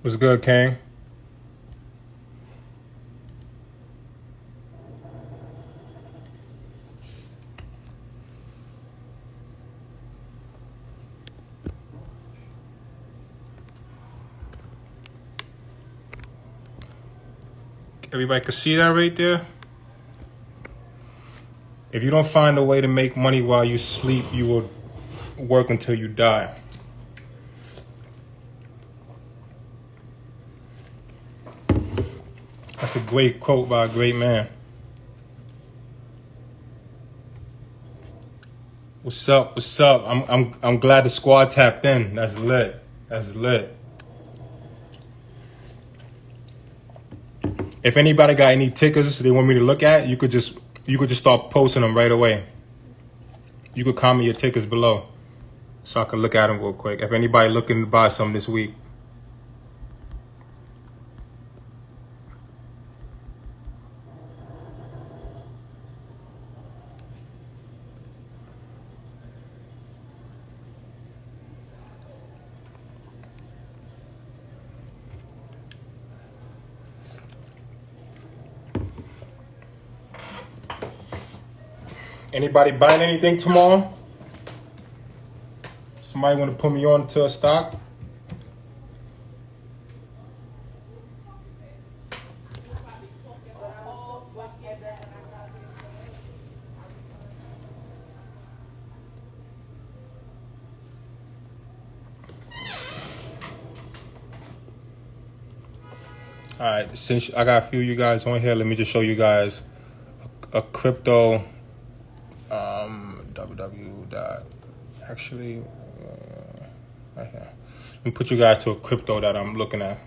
What's good, King? Everybody can see that right there? If you don't find a way to make money while you sleep, you will work until you die. That's a great quote by a great man. What's up? What's up? I'm glad the squad tapped in. That's lit. That's lit. If anybody got any tickers they want me to look at, you could just start posting them right away. You could comment your tickers below so I can look at them real quick. If anybody looking to buy some this week. Anybody buying anything tomorrow? Somebody want to put me on to a stock? All right, since I got a few of you guys on here, let me just show you guys a crypto actually right here. Let me put you guys to a crypto that I'm looking at.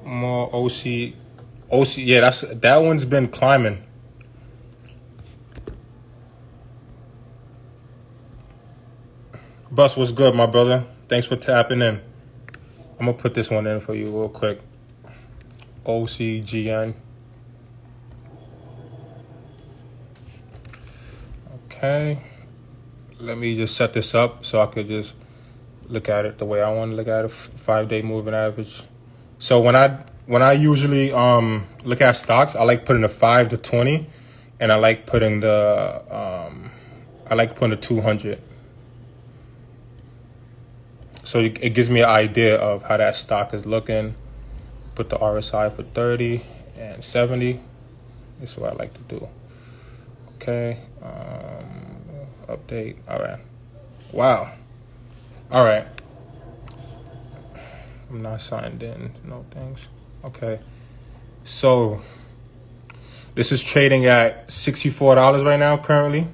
More OC, yeah, that one's been climbing. Bus, what's good, my brother? Thanks for tapping in. I'm gonna put this one in for you real quick. OCGN. Okay. Let me just set this up so I could just look at it the way I want to look at it. 5-day moving average. So when I usually look at stocks, I like putting the 5 to 20, and I like putting the 200. So it gives me an idea of how that stock is looking. Put the RSI for 30 and 70. This is what I like to do. Okay. Update. All right. Wow. All right. I'm not signed in. No thanks. Okay. So this is trading at $64 right now currently.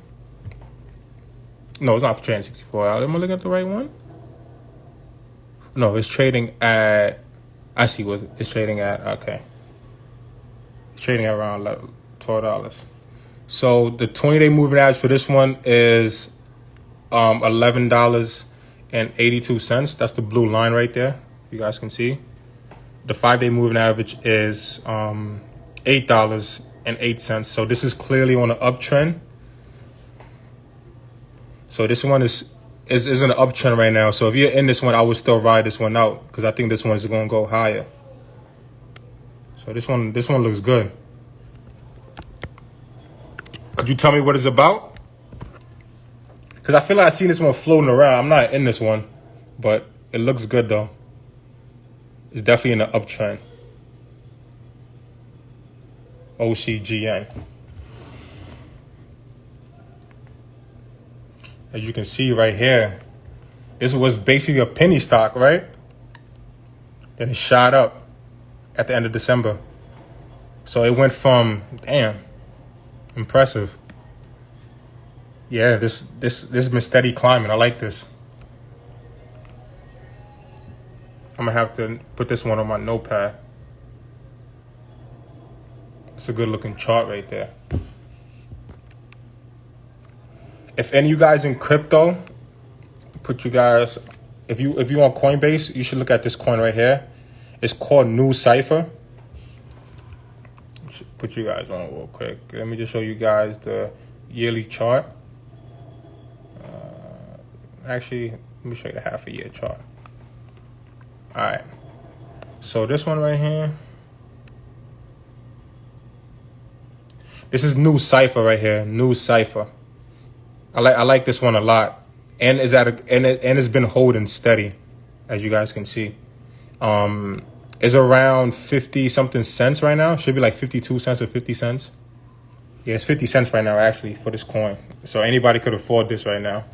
No, it's not trading $64. Am I looking at the right one? No, it's trading at, I see what it's trading at. Okay. It's trading at around $12. So the 20-day moving average for this one is $11.82. That's the blue line right there. You guys can see. The 5-day moving average is $8.08. So this is clearly on an uptrend. So this one is in an uptrend right now. So if you're in this one, I would still ride this one out because I think this one is going to go higher. So this one looks good. Could you tell me what it's about? Because I feel like I've seen this one floating around. I'm not in this one, but it looks good though. It's definitely in an uptrend. OCGN. As you can see right here, this was basically a penny stock, right? Then it shot up at the end of December. So it went from, damn, impressive. Yeah, this has been steady climbing. I like this. I'm gonna have to put this one on my notepad. It's a good looking chart right there. If any of you guys in crypto, put you guys, if you on Coinbase, you should look at this coin right here. It's called New Cipher. Put you guys on real quick. Let me just show you guys the yearly chart. Actually, let me show you the half a year chart. All right. So this one right here, this is New Cipher right here. New Cipher. I like this one a lot, and it's been holding steady, as you guys can see. It's around 50 something cents right now. Should be like 52 cents or 50 cents. Yeah, it's 50 cents right now actually for this coin. So anybody could afford this right now.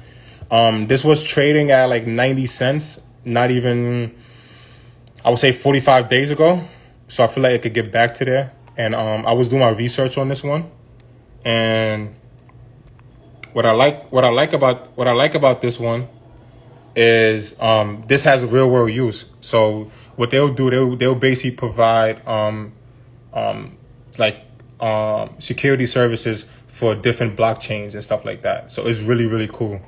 This was trading at like 90 cents. Not even, I would say 45 days ago. So I feel like it could get back to there. And I was doing my research on this one, and what I like about this one is this has real world use. So what they'll do, they'll basically provide security services for different blockchains and stuff like that. So it's really cool.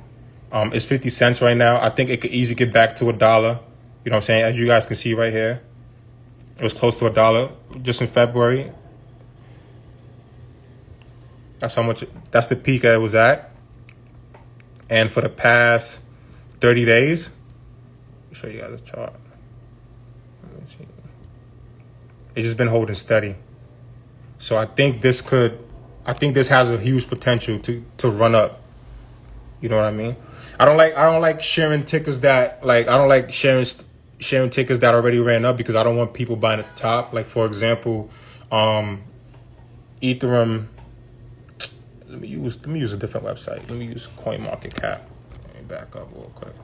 It's 50 cents right now. I think it could easily get back to $1. You know what I'm saying? As you guys can see right here, it was close to $1 just in February. That's how much. That's the peak that it was at. And for the past 30 days, I'll show you guys the chart. Let me see. It's just been holding steady. So I think this has a huge potential to run up. You know what I mean? I don't like sharing tickers that sharing tickers that already ran up, because I don't want people buying at the top. Like for example, Ethereum. Let me use a different website. Let me use CoinMarketCap. Let me back up real quick.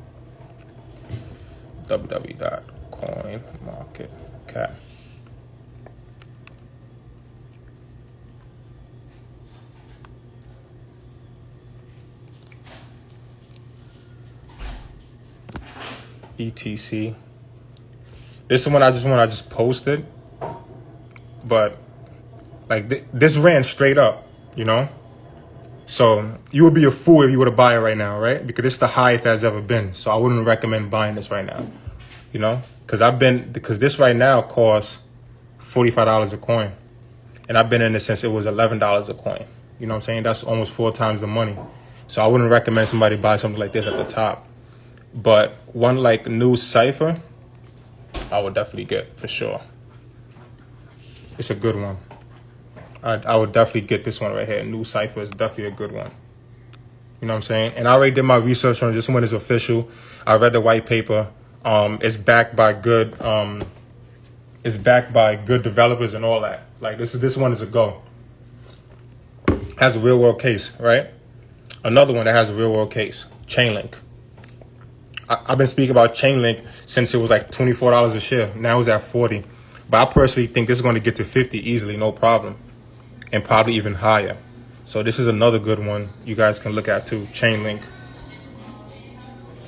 www.coinmarketcap. ETC. This is one I just posted, but like this ran straight up, you know. So you would be a fool if you were to buy it right now, right? Because it's the highest that's ever been. So I wouldn't recommend buying this right now, you know, because this right now costs $45 a coin, and I've been in it since it was $11 a coin. You know what I'm saying? That's almost 4 times the money. So I wouldn't recommend somebody buy something like this at the top. But one like New Cipher, I would definitely get for sure. It's a good one. I would definitely get this one right here. New Cipher is definitely a good one. You know what I'm saying? And I already did my research on it. This one is official. I read the white paper. It's backed by good. It's backed by good developers and all that. Like this one is a go. Has a real world case, right? Another one that has a real world case. Chainlink. I've been speaking about Chainlink since it was like $24 a share. Now it's at 40. But I personally think this is going to get to 50 easily, no problem. And probably even higher. So this is another good one you guys can look at too. Chainlink.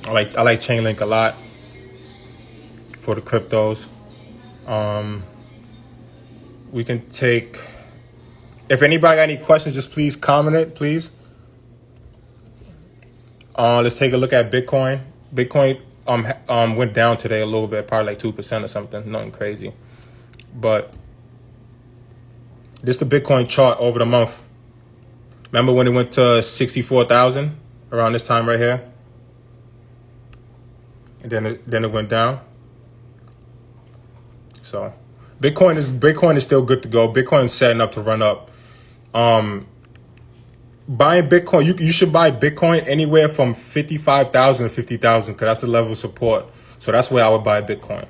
I like Chainlink a lot for the cryptos. We can take, if anybody got any questions, just please comment it, please. Let's take a look at Bitcoin. Bitcoin went down today a little bit, probably like 2% or something, nothing crazy. But this is the Bitcoin chart over the month. Remember when it went to 64,000 around this time right here? And then it went down. So Bitcoin is still good to go. Bitcoin is setting up to run up. Buying Bitcoin, you should buy Bitcoin anywhere from 55,000 to 50,000, because that's the level of support. So that's where I would buy Bitcoin.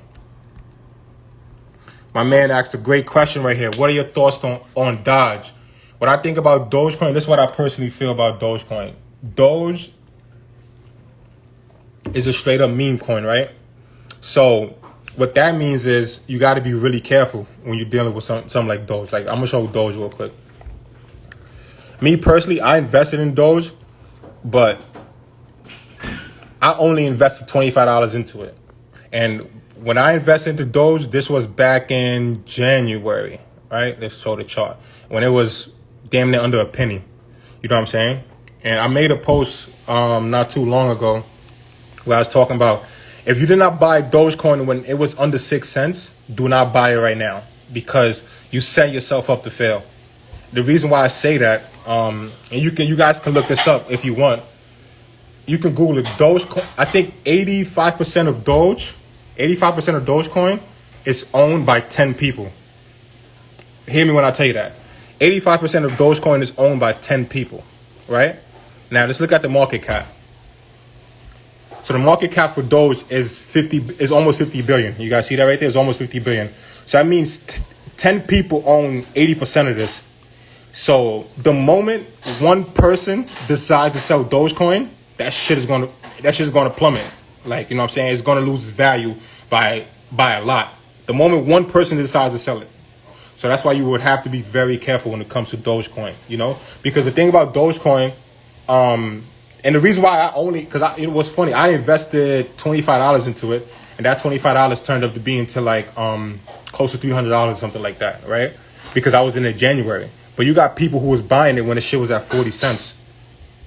My man asked a great question right here. What are your thoughts on Doge? What I think about Dogecoin, this is what I personally feel about Dogecoin. Doge is a straight up meme coin, right? So what that means is you got to be really careful when you're dealing with something like Doge. Like I'm going to show Doge real quick. Me personally, I invested in Doge, but I only invested $25 into it. And when I invested into Doge, this was back in January, right? Let's show the chart. When it was damn near under a penny. You know what I'm saying? And I made a post not too long ago where I was talking about, if you did not buy Dogecoin when it was under 6 cents, do not buy it right now, because you set yourself up to fail. The reason why I say that, and you guys can look this up if you want. You can Google it. Dogecoin. I think 85% of Dogecoin is owned by 10 people. Hear me when I tell you that. 85% of Dogecoin is owned by 10 people, right? Now let's look at the market cap. So the market cap for Doge is almost 50 billion. You guys see that right there? It's almost 50 billion. So that means 10 people own 80% of this. So the moment one person decides to sell Dogecoin, that shit is gonna plummet. Like, you know what I'm saying? It's gonna lose its value by a lot. The moment one person decides to sell it. So that's why you would have to be very careful when it comes to Dogecoin, you know? Because the thing about Dogecoin, and the reason why it was funny, I invested $25 into it, and that $25 turned up to be into like close to $300, something like that, right? Because I was in it January. But you got people who was buying it when the shit was at 40 cents.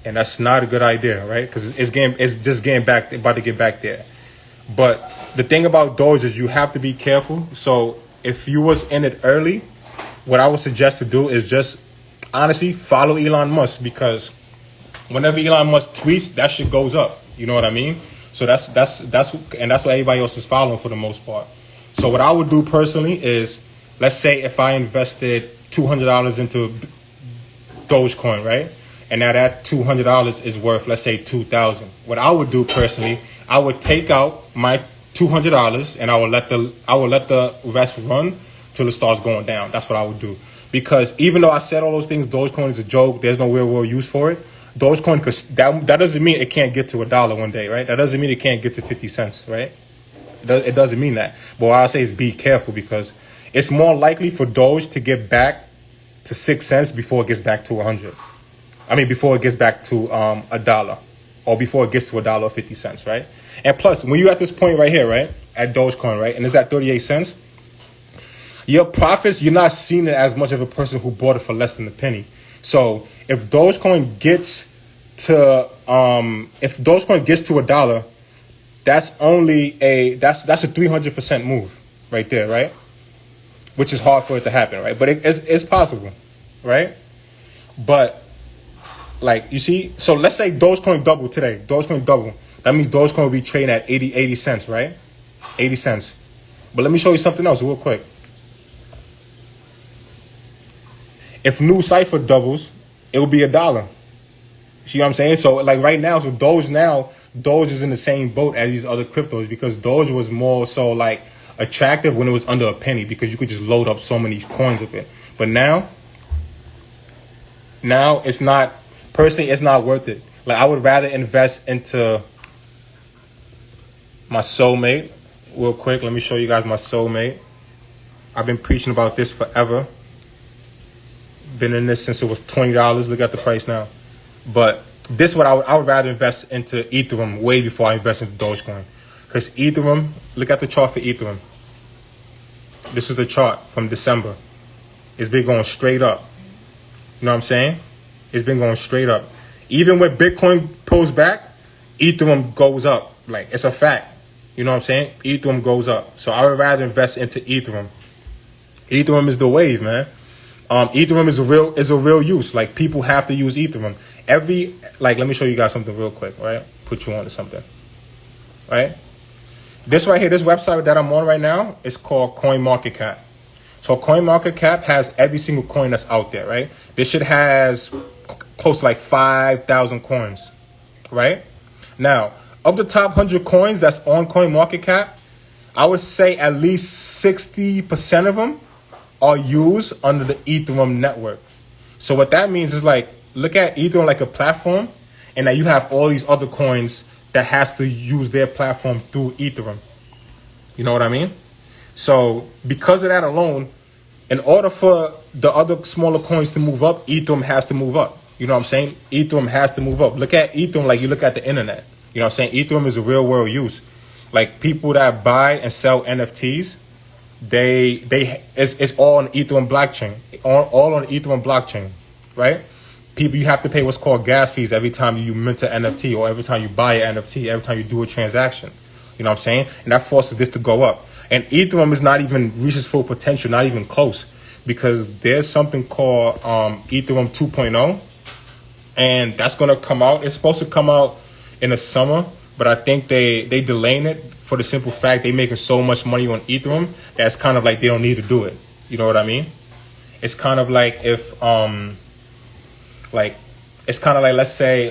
And that's not a good idea, right? Because it's just about to get back there. But the thing about Doge is you have to be careful. So if you was in it early, what I would suggest to do is just honestly follow Elon Musk, because whenever Elon Musk tweets, that shit goes up. You know what I mean? So that's what everybody else is following for the most part. So what I would do personally is, let's say if I invested $200 into Dogecoin, right? And now that $200 is worth, let's say, $2,000. What I would do personally, I would take out my $200 and I would let the rest run till it starts going down. That's what I would do. Because even though I said all those things, Dogecoin is a joke. There's no real world use for it. Dogecoin, because that doesn't mean it can't get to $1 one day, right? That doesn't mean it can't get to 50 cents, right? It doesn't mean that. But what I say is be careful, because it's more likely for Doge to get back to 6 cents before it gets back to 100. I mean, before it gets back to $1, or before it gets to $1.50, right? And plus, when you're at this point right here, right, at Dogecoin, right, and it's at 38 cents, your profits, you're not seeing it as much of a person who bought it for less than a penny. So if Dogecoin gets to $1, that's a 300% move right there, right? Which is hard for it to happen, right? But it's possible, right? But like, you see, so let's say Dogecoin double today. Dogecoin double. That means Dogecoin will be trading at 80 cents, right? 80 cents. But let me show you something else real quick. If New Cipher doubles, it will be $1. See what I'm saying? So like right now, Doge is in the same boat as these other cryptos, because Doge was more so like attractive when it was under a penny, because you could just load up so many coins of it. But now it's not, personally, it's not worth it. Like, I would rather invest into my soulmate. Real quick, let me show you guys my soulmate. I've been preaching about this forever. Been in this since it was $20. Look at the price now. But this is what I would rather invest into Ethereum way before I invest into Dogecoin. Because Ethereum, look at the chart for Ethereum. This is the chart from December. It's been going straight up. You know what I'm saying? It's been going straight up. Even when Bitcoin pulls back, Ethereum goes up. Like, it's a fact. You know what I'm saying? Ethereum goes up. So I would rather invest into Ethereum. Ethereum is the wave, man. Ethereum is a real use. Like, people have to use Ethereum. Let me show you guys something real quick, right? Put you on to something, right? This right here, this website that I'm on right now is called CoinMarketCap. So CoinMarketCap has every single coin that's out there, right? This shit has close to like 5,000 coins, right? Now, of the top 100 coins that's on CoinMarketCap, I would say at least 60% of them are used under the Ethereum network. So what that means is, like, look at Ethereum like a platform, and that you have all these other coins that has to use their platform through Ethereum. You know what I mean? So because of that alone, in order for the other smaller coins to move up, Ethereum has to move up. You know what I'm saying? Ethereum has to move up. Look at Ethereum like you look at the internet. You know what I'm saying? Ethereum is a real world use. Like, people that buy and sell NFTs, it's all on Ethereum blockchain. All on Ethereum blockchain, right? People, you have to pay what's called gas fees every time you mint an NFT, or every time you buy an NFT, every time you do a transaction. You know what I'm saying? And that forces this to go up. And Ethereum is not even reached its full potential, not even close, because there's something called Ethereum 2.0, and that's going to come out. It's supposed to come out in the summer, but I think they delaying it for the simple fact they making so much money on Ethereum that's kind of like they don't need to do it. You know what I mean? It's kind of like if it's kind of like, let's say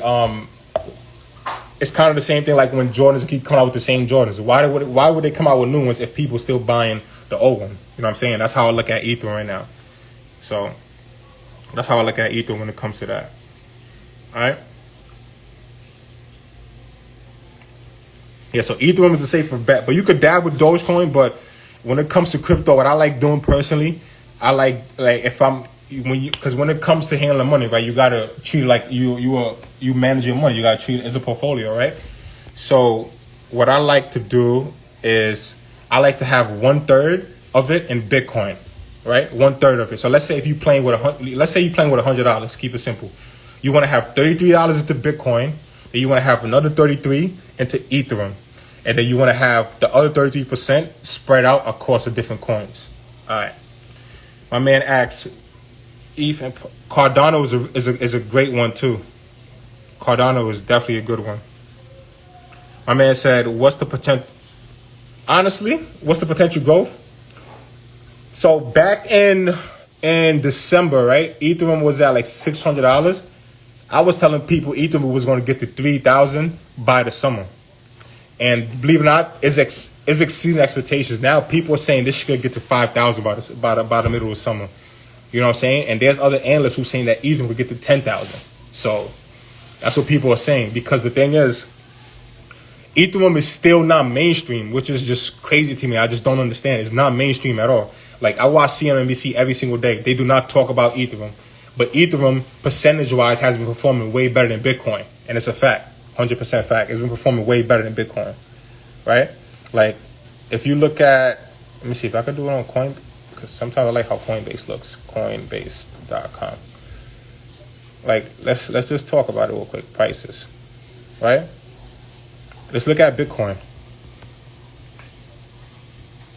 it's kind of the same thing like when Jordans keep coming out with the same Jordans. Why would they come out with new ones if people still buying the old one? You know what I'm saying? That's how I look at Ethereum right now. So that's how I look at Ethereum when it comes to that. All right. Yeah, so Ethereum is a safer bet, but you could dab with Dogecoin. But when it comes to crypto, what I like doing personally, I like if I'm because when it comes to handling money, right, you gotta treat it like you manage your money. You gotta treat it as a portfolio, right? So what I like to do is I like to have 1/3 of it in Bitcoin, right? 1/3 of it. So let's say if you playing with $100, keep it simple. You want to have $33 into Bitcoin, then you want to have another 33 into Ethereum, and then you want to have the other 33% spread out across the different coins. All right. My man asks, ETH and Cardano is a great one too. Cardano is definitely a good one. My man said, what's the potential? Honestly, what's the potential growth? So back in December, right? Ethereum was at like $600. I was telling people Ethereum was going to get to 3,000 by the summer. And believe it or not, it's exceeding expectations. Now people are saying this should get to 5,000 by the middle of summer. You know what I'm saying? And there's other analysts who are saying that Ethereum would get to 10,000. So that's what people are saying. Because the thing is, Ethereum is still not mainstream, which is just crazy to me. I just don't understand. It's not mainstream at all. Like, I watch CNBC every single day. They do not talk about Ethereum. But Ethereum, percentage-wise, has been performing way better than Bitcoin. And it's a fact. 100% fact. It's been performing way better than Bitcoin. Right? Like, if you look at... Let me see if I can do it on Coin... Because sometimes I like how Coinbase looks. Coinbase.com. Like, let's just talk about it real quick. Prices. Right? Let's look at Bitcoin.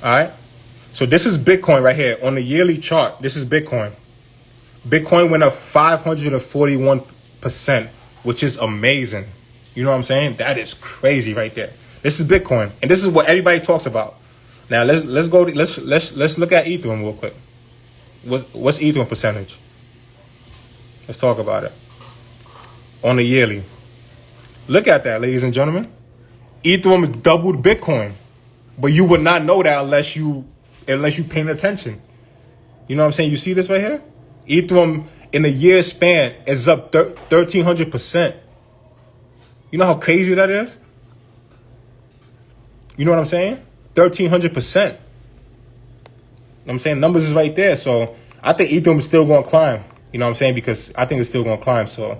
All right? So this is Bitcoin right here. On the yearly chart, this is Bitcoin. Bitcoin went up 541%, which is amazing. You know what I'm saying? That is crazy right there. This is Bitcoin, and this is what everybody talks about. Now let's look at Ethereum real quick. What's Ethereum percentage? Let's talk about it. On the yearly. Look at that, ladies and gentlemen. Ethereum doubled Bitcoin, but you would not know that unless you paying attention. You know what I'm saying? You see this right here? Ethereum in a year span is up 1,300%. You know how crazy that is? You know what I'm saying? 1,300%. I'm saying numbers is right there. So I think Ethereum is still going to climb. You know what I'm saying? Because I think it's still going to climb. So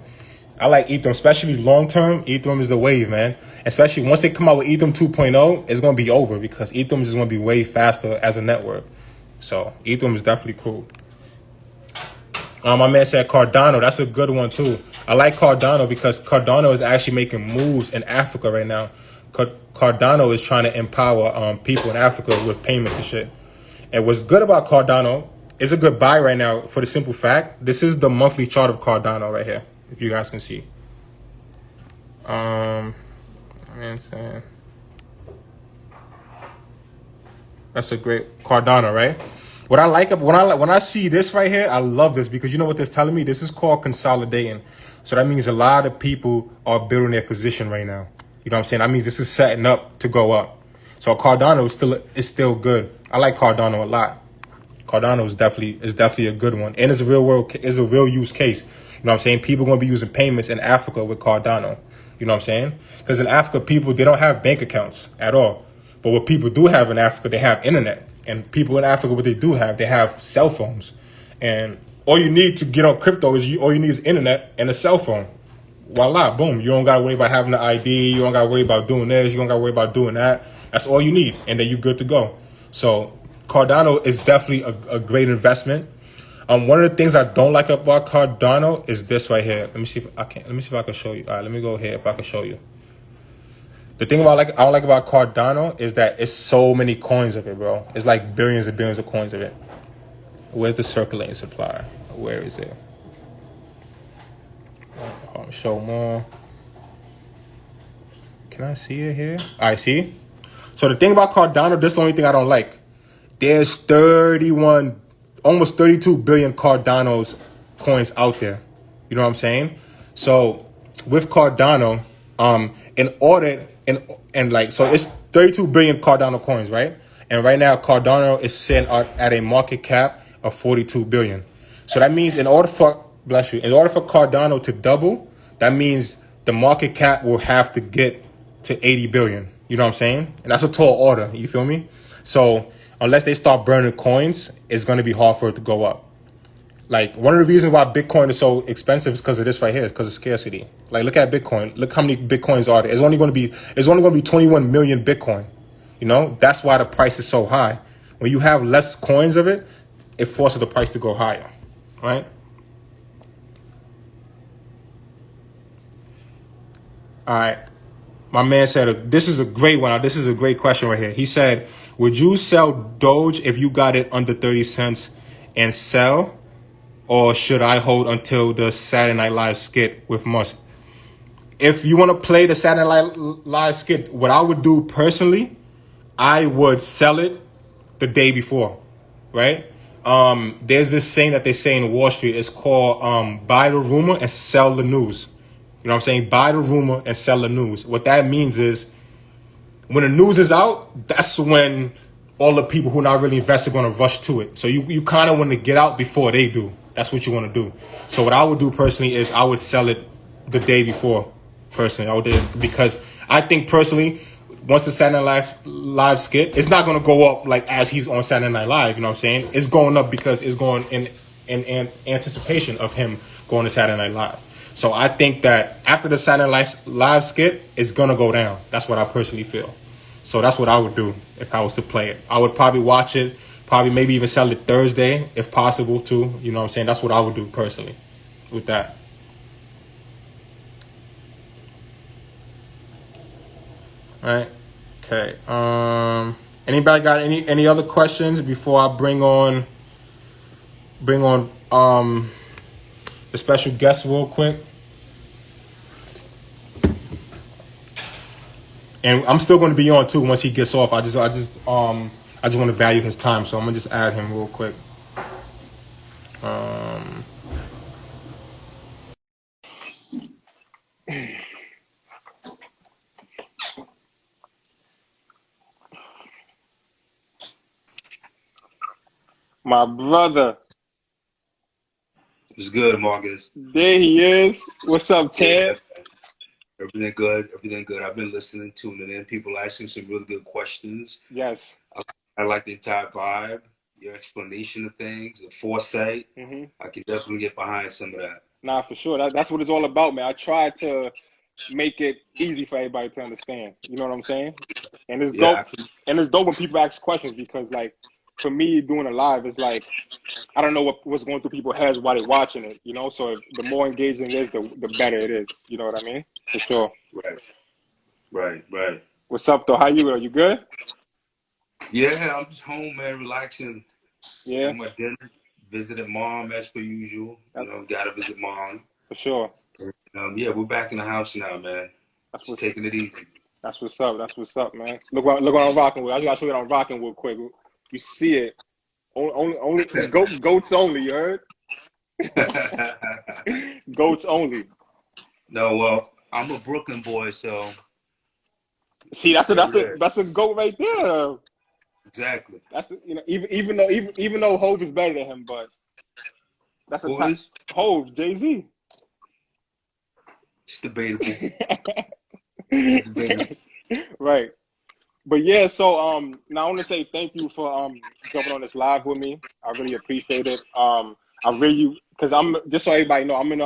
I like Ethereum, especially long term. Ethereum is the wave, man. Especially once they come out with Ethereum 2.0, it's going to be over because Ethereum is going to be way faster as a network. So Ethereum is definitely cool. My man said Cardano. That's a good one too. I like Cardano because Cardano is actually making moves in Africa right now. Cardano is trying to empower people in Africa with payments and shit. And what's good about Cardano is a good buy right now for the simple fact. This is the monthly chart of Cardano right here, if you guys can see. That's a great Cardano, right? What I like when I see this right here, I love this because you know what this is telling me? This is called consolidating. So that means a lot of people are building their position right now. You know what I'm saying? That means this is setting up to go up. So Cardano is still good. I like Cardano a lot. Cardano is definitely a good one, and it's a real use case. You know what I'm saying? People are gonna be using payments in Africa with Cardano. You know what I'm saying? Because in Africa, they don't have bank accounts at all. But what people do have in Africa, they have internet. And people in Africa, what they have cell phones. And all you need to get on crypto is internet and a cell phone. Voila, boom. You don't got to worry about having an ID. You don't got to worry about doing this. You don't got to worry about doing that. That's all you need. And then you're good to go. So Cardano is definitely a great investment. One of the things I don't like about Cardano is this right here. Let me see if I can show you. All right, let me go here if I can show you. The thing I don't like about Cardano is that it's so many coins of it, bro. It's like billions and billions of coins of it. Where's the circulating supply? Where is it? Show more. Can I see it here? All right, see? So the thing about Cardano, this is the only thing I don't like. There's 31, almost 32 billion Cardano's coins out there. You know what I'm saying? So with Cardano, in order and like so it's 32 billion Cardano coins, right? And right now Cardano is sitting at a market cap of 42 billion. So that means in order for Cardano to double, that means the market cap will have to get to 80 billion. You know what I'm saying? And that's a tall order. You feel me? So unless they start burning coins, it's going to be hard for it to go up. Like one of the reasons why Bitcoin is so expensive is because of this right here, because of scarcity. Like look at Bitcoin. Look how many Bitcoins are there. It's only going to be 21 million Bitcoin. You know, that's why the price is so high. When you have less coins of it, it forces the price to go higher, right? All right. My man said, this is a great one. This is a great question right here. He said, would you sell Doge if you got it under 30 cents and sell? Or should I hold until the Saturday Night Live skit with Musk? If you want to play the Saturday Night Live skit, what I would do personally, I would sell it the day before, right? There's this saying that they say in Wall Street. It's called buy the rumor and sell the news. You know what I'm saying? Buy the rumor and sell the news. What that means is when the news is out, that's when all the people who are not really invested are going to rush to it. So you kind of want to get out before they do. That's what you want to do. So what I would do personally is I would sell it the day before. Personally, I would do it because I think personally, once the Saturday Night Live skit, it's not going to go up like as he's on Saturday Night Live. You know what I'm saying? It's going up because it's going in anticipation of him going to Saturday Night Live. So I think that after the Saturday Night Live skit, it's going to go down. That's what I personally feel. So that's what I would do if I was to play it. I would probably watch it, probably maybe even sell it Thursday if possible too. You know what I'm saying? That's what I would do personally with that. All right. Okay. Anybody got any other questions before I bring on the special guest real quick? And I'm still going to be on too once he gets off. I just want to value his time, so I'm gonna just add him real quick. My brother. It's good, Marcus. There he is. What's up, Yeah, champ? everything good. Everything good. I've been listening, tuning in. People asking some really good questions. Yes. I like the entire vibe, your explanation of things, the foresight. hmm I can definitely get behind some of that. Nah, for sure. That's what it's all about, man. I try to make it easy for everybody to understand. You know what I'm saying? And it's Yeah, dope. And it's dope when people ask questions because, like, for me, doing a live is like I don't know what's going through people's heads while they're watching it. You know, so the more engaging it is, the better it is. You know what I mean? For sure. right. What's up, though? How you? Are you good? Yeah, I'm just home, man, relaxing. Yeah, Had my dinner, visited mom as per usual. that, Gotta visit mom. for sure. Yeah, we're back in the house now, man. That's Just what's taking it easy. That's what's up. That's what's up, man. Look what I'm rocking with. I just gotta show you what I'm rocking with quick. You see it. Only goats only, you heard? Goats only. No, well, I'm a Brooklyn boy, so See, yeah, we're that's a goat right there. exactly. That's even though Hove is better than him, but that's a Who top is? Hove, Jay-Z. It's debatable. It's debatable. Right. But yeah, so now I want to say thank you for jumping on this live with me. I really appreciate it. I really because I'm just so everybody know I'm in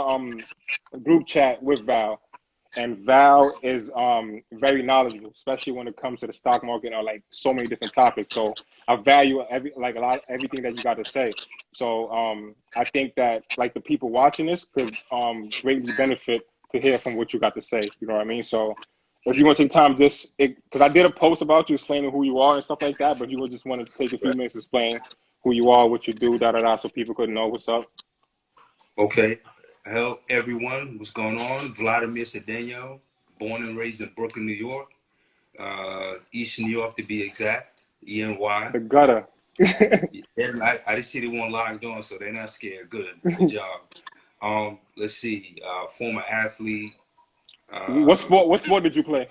a group chat with Val, and Val is very knowledgeable, especially when it comes to the stock market or like so many different topics. So I value everything that you got to say. So I think that like the people watching this could greatly benefit to hear from what you got to say. You know what I mean? So if you want to take time, just because I did a post about you explaining who you are and stuff like that, but if you would just want to take a few Right. minutes to explain who you are, what you do, da da da, so people could know what's up. Okay. Hello, everyone. What's going on? Vladimir Cedeno, born and raised in Brooklyn, New York. East New York to be exact, ENY. The gutter. I just see they want locked on, so they're not scared. Good job. Let's see. Former athlete. What sport did you play?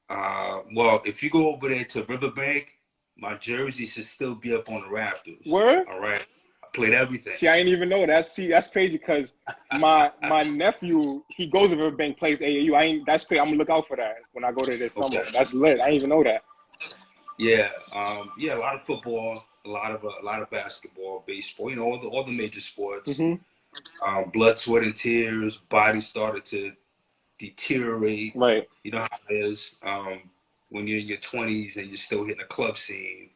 Well, if you go over there to Riverbank, my jersey should still be up on the rafters. Where? All right. I played everything. See, I didn't even know that. See, that's crazy because my nephew, he goes to Riverbank, plays AAU. That's crazy. I'm gonna look out for that when I go there this summer. Okay. That's lit. I didn't even know that. Yeah. Yeah. A lot of football, a lot of basketball, baseball. You know, all the major sports. Mm-hmm. Blood, sweat, and tears. Body started to deteriorate. Right. You know how it is when you're in your 20s and you're still hitting a club scene.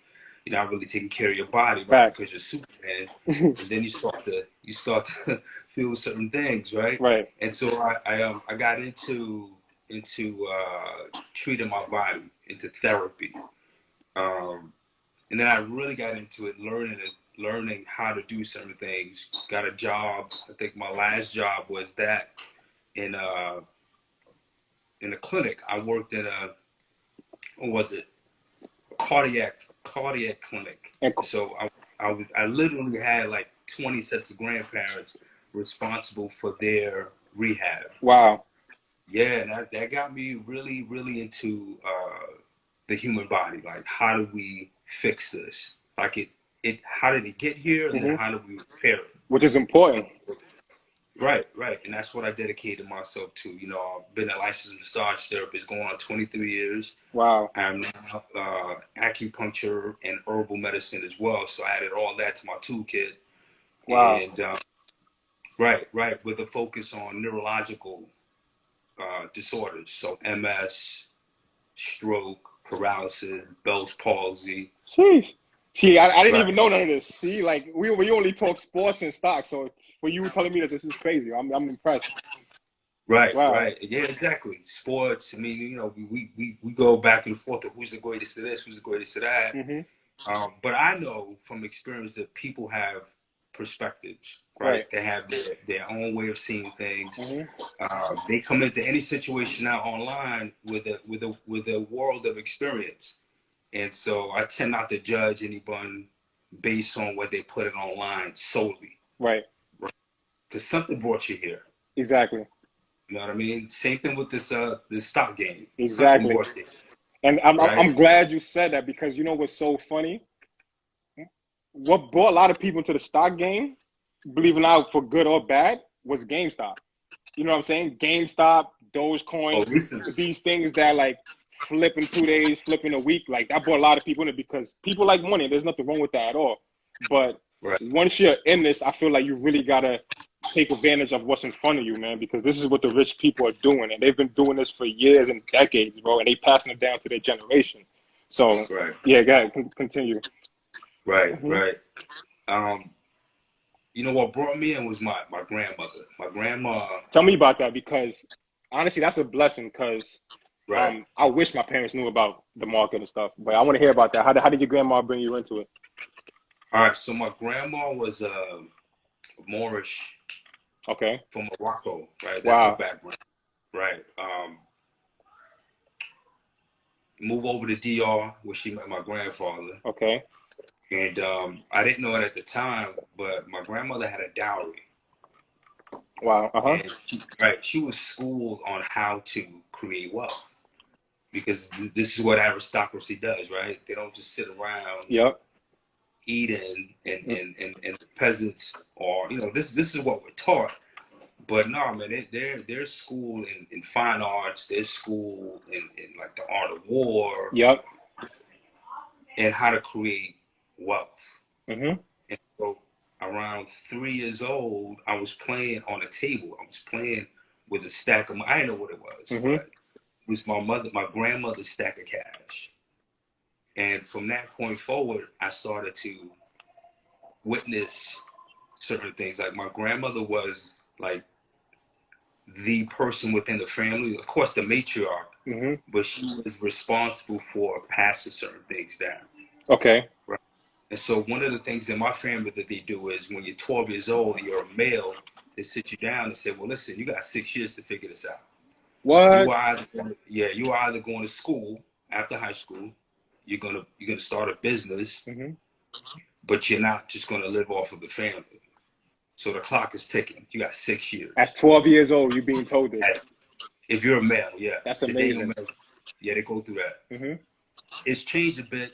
You're not really taking care of your body, right? Because you're Superman, and then you start to feel certain things, right? Right. And so I got into treating my body, into therapy, and then I really got into it, learning how to do certain things. Got a job. I think my last job was that in a clinic. I worked in cardiac clinic. And so I literally had like 20 sets of grandparents responsible for their rehab. Wow. Yeah, and that got me really, really into the human body. Like, how do we fix this? Like how did it get here, and then how do we repair it? Which is important. Right. And that's what I dedicated myself to. You know, I've been a licensed massage therapist going on 23 years. Wow. I'm now acupuncture and herbal medicine as well. So I added all that to my toolkit. Wow. And right, with a focus on neurological disorders. So MS, stroke, paralysis, Bell's palsy. Sheesh. See, I didn't even know none of this. See, like we only talk sports and stocks. So for you telling me that this is crazy, I'm impressed. Right, wow. Right. Yeah, exactly. Sports. I mean, you know, we go back and forth of who's the greatest of this, who's the greatest of that. But I know from experience that people have perspectives, right? They have their own way of seeing things. They come into any situation now online with a world of experience. And so I tend not to judge anyone based on what they put it online solely. Right. Because something brought you here. Exactly. You know what I mean? Same thing with this stock game. Exactly. And I'm glad you said that, because you know what's so funny? What brought a lot of people into the stock game, believe it or not, for good or bad, was GameStop. You know what I'm saying? GameStop, Dogecoin, these things that like flip in 2 days, flip in a week, like that brought a lot of people in it because people like money. There's nothing wrong with that at all. But once you're in this, I feel like you really gotta take advantage of what's in front of you, man, because this is what the rich people are doing, and they've been doing this for years and decades, bro, and they passing it down to their generation. So yeah, go ahead, continue. Right. You know what brought me in was my grandmother. My grandma. Tell me about that, because honestly, that's a blessing. Because I wish my parents knew about the market and stuff, but I want to hear about that. How did your grandma bring you into it? All right, so my grandma was Moorish. Okay. From Morocco, right? That's the background, right? Move over to DR, where she met my grandfather. Okay. And I didn't know it at the time, but my grandmother had a dowry. Wow. And she was schooled on how to create wealth, because this is what aristocracy does, right? They don't just sit around. Eating, and the peasants are, you know, this is what we're taught. But no, man, they're schooled in fine arts. They're schooled in like the art of war. And how to create wealth. And so around 3 years old, I was playing on a table. I was playing with a stack of money. I didn't know what it was, but it was my grandmother's stack of cash. And from that point forward, I started to witness certain things. Like, my grandmother was like the person within the family, of course, the matriarch, but she was responsible for passing certain things down. Okay. Right. And so one of the things in my family that they do is, when you're 12 years old and you're a male, they sit you down and say, well, listen, you got 6 years to figure this out. What? You are you are either going to school after high school. You're gonna start a business, but you're not just gonna live off of the family. So the clock is ticking. You got 6 years. At 12 years old, you're being told this. If you're a male, yeah. That's amazing. They go through that. It's changed a bit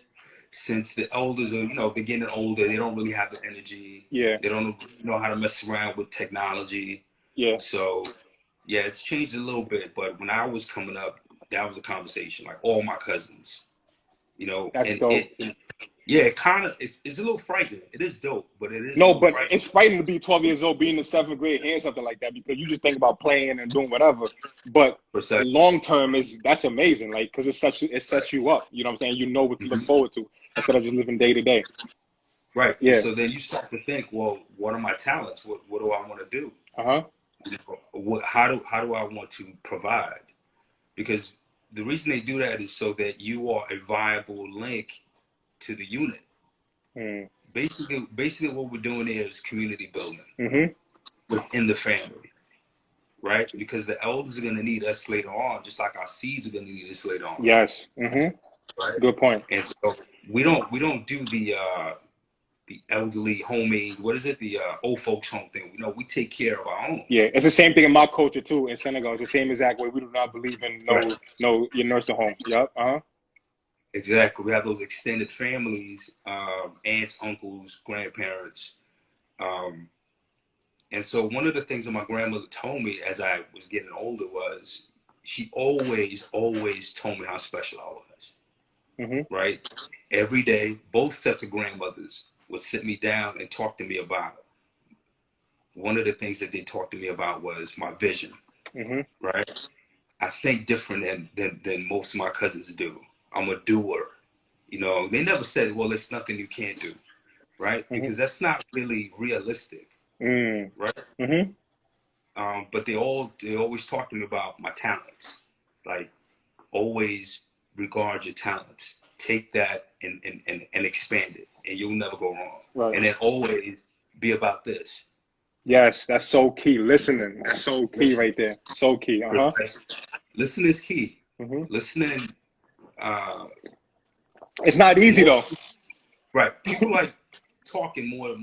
since the elders are, they're getting older. They don't really have the energy. Yeah. They don't know how to mess around with technology. Yeah. So, yeah, it's changed a little bit. But when I was coming up, that was a conversation. Like all my cousins, That's and dope. it's a little frightening. It is dope, but it is it's frightening to be 12 years old, be in the 7th grade, hearing something like that, because you just think about playing and doing whatever. But long term that's amazing, like, because it sets you up. You know what I'm saying? You know what to look forward to instead of just living day to day. Right. Yeah. So then you start to think, well, what are my talents? What do I want to do? How do I want to provide? Because the reason they do that is so that you are a viable link to the unit. Basically what we're doing is community building within the family, right? Because the elders are going to need us later on, just like our seeds are going to need us later on. Yes. Right? Good point. And so we don't do the elderly homemade, what is it? The old folks home thing. We take care of our own. Yeah, it's the same thing in my culture too. In Senegal, it's the same exact way. We do not believe in your nursing home. Yep. Exactly. We have those extended families, aunts, uncles, grandparents. And so one of the things that my grandmother told me as I was getting older was she always told me how special I was. Right? Every day, both sets of grandmothers would sit me down and talk to me about it. One of the things that they talked to me about was my vision. Right? I think different than most of my cousins do. I'm a doer. They never said, well, there's nothing you can't do, right? Because that's not really realistic, right? But they always talk to me about my talents. Like, always regard your talents. Take that and expand it, and you'll never go wrong. Right. And then always be about this. Yes, that's so key. Listening, that's so key right there. So key. Listening is key. Listening. It's not easy though. Right. People like talking more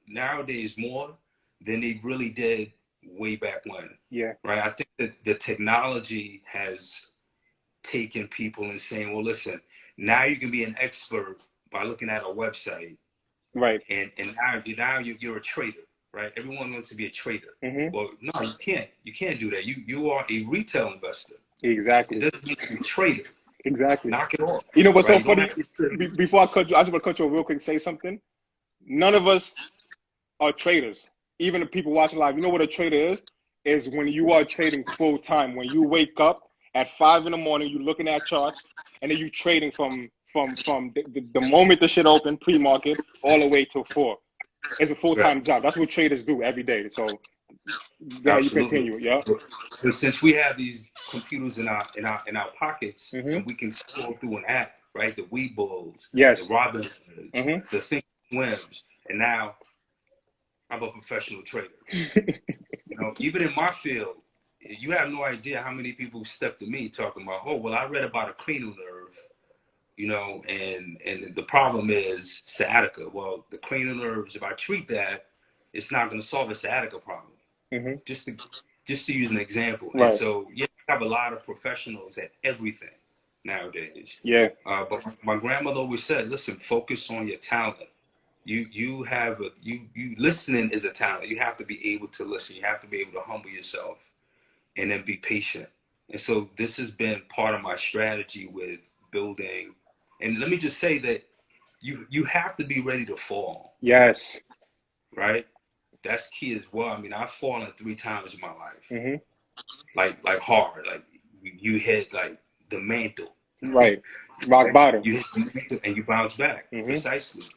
nowadays more than they really did way back when. Yeah. Right. I think that the technology has taken people and saying, well, listen, now you can be an expert by looking at a website. Right. And now you're a trader. Right. Everyone wants to be a trader. Well, no, you can't. You can't do that. You are a retail investor. Exactly. It doesn't make you a trader. Exactly. Knock it off. You know what's so funny? Before I cut you, I just want to cut you real quick and say something. None of us are traders. Even the people watching live, you know what a trader is? Is when you are trading full time. When you wake up at 5 a.m, you're looking at charts, and then you trading from the moment the shit open, pre-market, all the way till 4. It's a full-time job. That's what traders do every day. So yeah, you continue. Yeah. So since we have these computers in our pockets, and we can scroll through an app, right? The Weebles, yes, the Robin, the Thinkorswims, and now I'm a professional trader. Even in my field, you have no idea how many people step to me talking about, oh, well, I read about a cranial nerve, and the problem is sciatica. Well, the cranial nerves, if I treat that, it's not going to solve a sciatica problem. Just to use an example. Right. And so, yeah, we have a lot of professionals at everything nowadays. Yeah. But my grandmother always said, listen, focus on your talent. Listening is a talent. You have to be able to listen. You have to be able to humble yourself and then be patient. And so this has been part of my strategy with building. And let me just say that you have to be ready to fall. Yes. Right? That's key as well. I mean, I've fallen 3 times in my life. Like hard. Like you hit like the mantle. Right. Rock bottom. You hit the mantle and you bounce back. Precisely.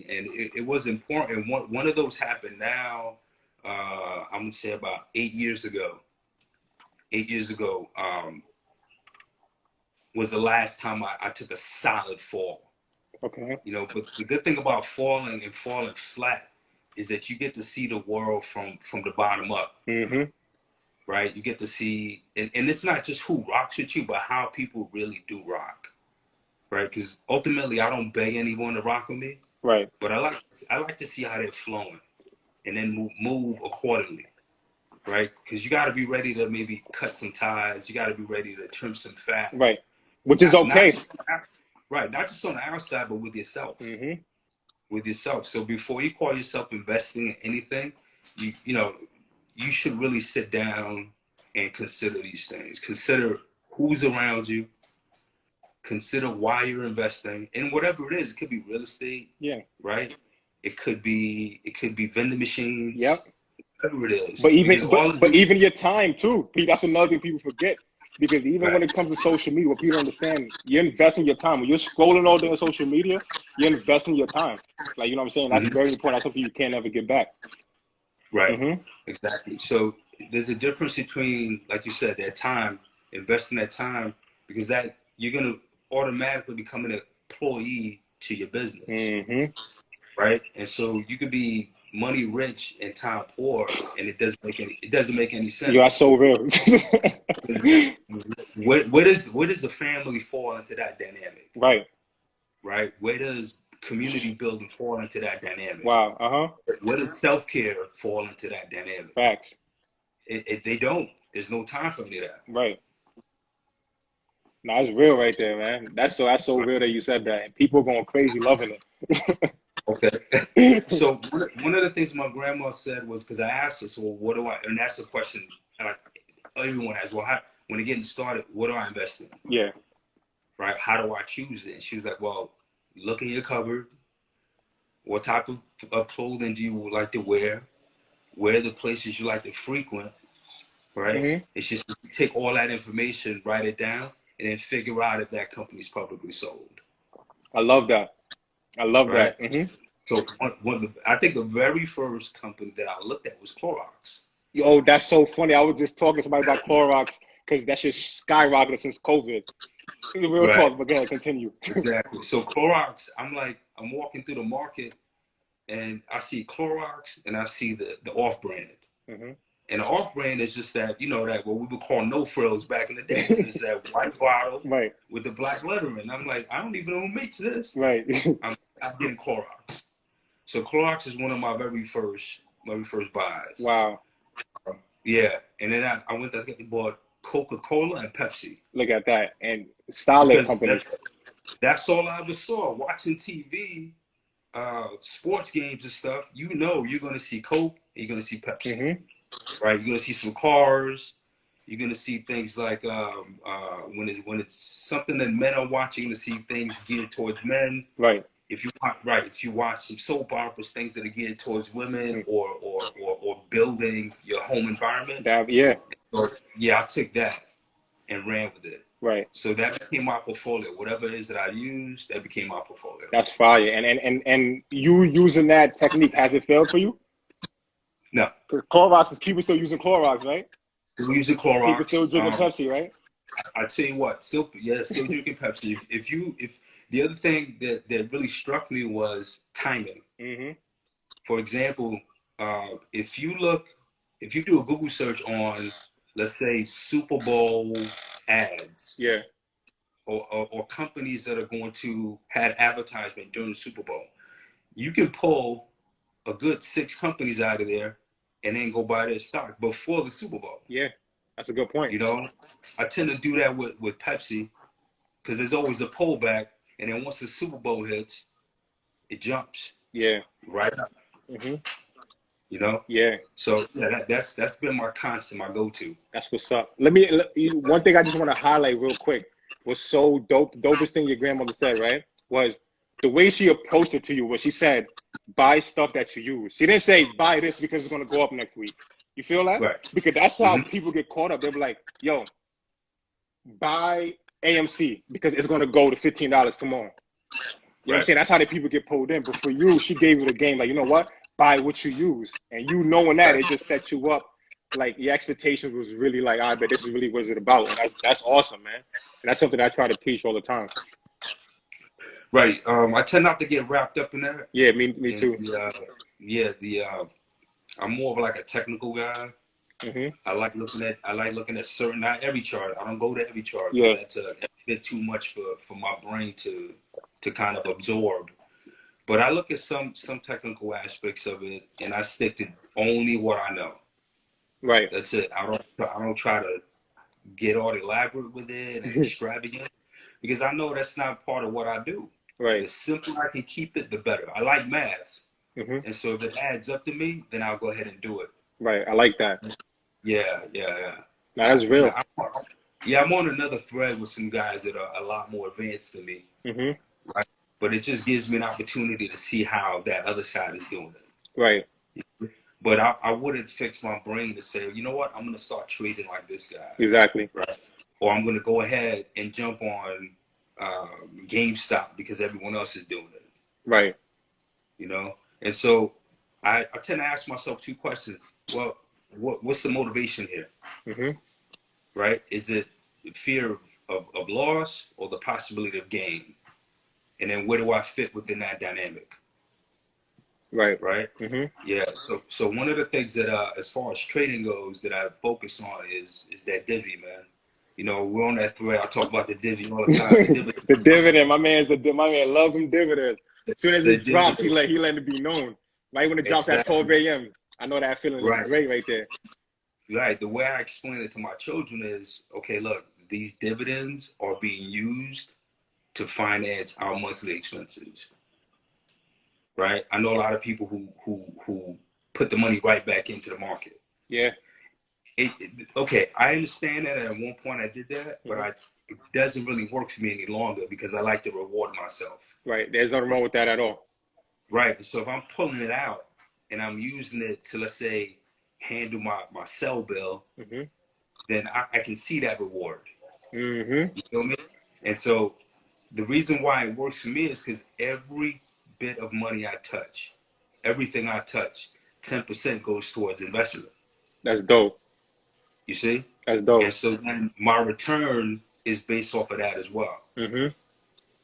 And it was important. One of those happened now, I'm going to say about 8 years ago. 8 years ago was the last time I took a solid fall. Okay. But the good thing about falling flat is that you get to see the world from the bottom up. right? You get to see, and it's not just who rocks with you, but how people really do rock, right? Because ultimately, I don't beg anyone to rock with me, right? But I like to see how they're flowing, and then move accordingly, right? Because you got to be ready to maybe cut some ties. You got to be ready to trim some fat, right? Which is okay, not just on the outside, but with yourself. With yourself. So before you call yourself investing in anything, you should really sit down and consider these things. Consider who's around you. Consider why you're investing in whatever it is. It could be real estate, right? It could be vending machines. Yep. Whatever it is. But even your time too. That's another thing people forget. Because even when it comes to social media, what people don't understand, you're investing your time. When you're scrolling all day on social media, you're investing your time. Like, you know what I'm saying? That's very important. That's something you can't ever get back. Right. Exactly. So there's a difference between, like you said, that time, investing that time, because that you're going to automatically become an employee to your business. Right. And so you could be money rich and time poor, and it doesn't make any sense. You are so real. Where does the family fall into that dynamic? Right. Where does community building fall into that dynamic? Wow. Where does self-care fall into that dynamic? Facts. They don't. There's no time for any of that. Right. No, it's real right there, man. That's so real that you said that. And people are going crazy loving it. Okay. So one of the things my grandma said was, because I asked her, so what do I, and that's the question everyone has, well, when they're getting started, what do I invest in? Yeah. Right? How do I choose it? And she was like, well, look in your cupboard. What type of clothing do you like to wear? Where are the places you like to frequent? Right? It's just take all that information, write it down, and then figure out if that company's publicly sold. I love that. That. So I think the very first company that I looked at was Clorox. Yo, that's so funny. I was just talking to somebody about Clorox because that shit skyrocketed since COVID. Real talk, but go ahead, continue. Exactly. So Clorox, I'm walking through the market, and I see Clorox, and I see the off-brand. And the off-brand is just that, that what we would call no frills back in the day. It's just that white bottle with the black lettering. I'm like, I don't even know who makes this. Right. I'm getting Clorox. So Clorox is one of my very first buys. Wow. Yeah. And then I went to bought Coca-Cola and Pepsi. Look at that. And solid companies. That's all I ever saw. Watching TV, sports games and stuff, you're going to see Coke and you're going to see Pepsi. Right? You're going to see some cars. You're going to see things like when it's something that men are watching, you're going to see things geared towards men. Right. If you watch some soap operas, things that are geared towards women or building your home environment. So, I took that and ran with it. Right. So that became my portfolio. Whatever it is that I use, that became my portfolio. That's fire. And you using that technique, has it failed for you? No. Because Clorox is people still using Clorox, right? Still using Clorox. People still drinking Pepsi, right? I tell you what, still drinking Pepsi. If the other thing that really struck me was timing. For example, if you do a Google search on, let's say, Super Bowl ads, or companies that are going to have advertisement during the Super Bowl, you can pull a good 6 companies out of there and then go buy their stock before the Super Bowl. Yeah, that's a good point. I tend to do that with Pepsi because there's always a pullback, and then once the Super Bowl hits, it jumps. Yeah. Right up. Yeah. So that's been my constant, my go-to. That's what's up. One thing I just want to highlight real quick was so dope. The dopest thing your grandmother said, right, was the way she approached it to you. Was she said, buy stuff that you use. She didn't say buy this because it's going to go up next week. You feel that? Right. Because that's how people get caught up. They'll be like, yo, buy AMC because it's going to go to $15 tomorrow. You know what I'm saying? That's how the people get pulled in. But for you, she gave you the game. Like, you know what? Buy what you use. And you knowing that, it just set you up. Like, your expectations was really like, I bet this is really what it's about. And that's awesome, man. And that's something I try to preach all the time. Right. I tend not to get wrapped up in that. Yeah, me too. I'm more of like a technical guy. I like looking at certain, not every chart. I don't go to every chart. Yeah. That's a bit too much for my brain to kind of absorb. But I look at some technical aspects of it, and I stick to only what I know. Right. That's it. I don't try to get all elaborate with it and extravagant, because I know that's not part of what I do. Right. The simpler I can keep it, the better. I like math. And so if it adds up to me, then I'll go ahead and do it. Right. I like that. Yeah. Now, that's real. I'm on another thread with some guys that are a lot more advanced than me. Right? But it just gives me an opportunity to see how that other side is doing it. Right. But I wouldn't fix my brain to say, you know what, I'm going to start trading like this guy. Exactly. Right. Or I'm going to go ahead and jump on GameStop because everyone else is doing it. Right. You know? And so I tend to ask myself two questions. Well, what's the motivation here? Right? Is it fear of loss or the possibility of gain? And then where do I fit within that dynamic? Right. Right? Yeah. So one of the things that as far as trading goes that I focus on is that divvy, man. You know, we're on that thread. I talk about the divvy all the time. The dividend. My man love them dividends. As soon as it drops, he let it be known. Right when it drops at 12 a.m. I know that feeling is great right there. Right. The way I explain it to my children is, okay, look, these dividends are being used to finance our monthly expenses. Right. I know a lot of people who put the money right back into the market. Yeah. Okay, I understand that at one point I did that, but it doesn't really work for me any longer because I like to reward myself. Right. There's nothing wrong with that at all. Right. So if I'm pulling it out and I'm using it to, let's say, handle my cell bill, then I can see that reward. You feel me? And so the reason why it works for me is because every bit of money I touch, everything I touch, 10% goes towards investment. That's dope. You see? That's dope. And so then my return is based off of that as well.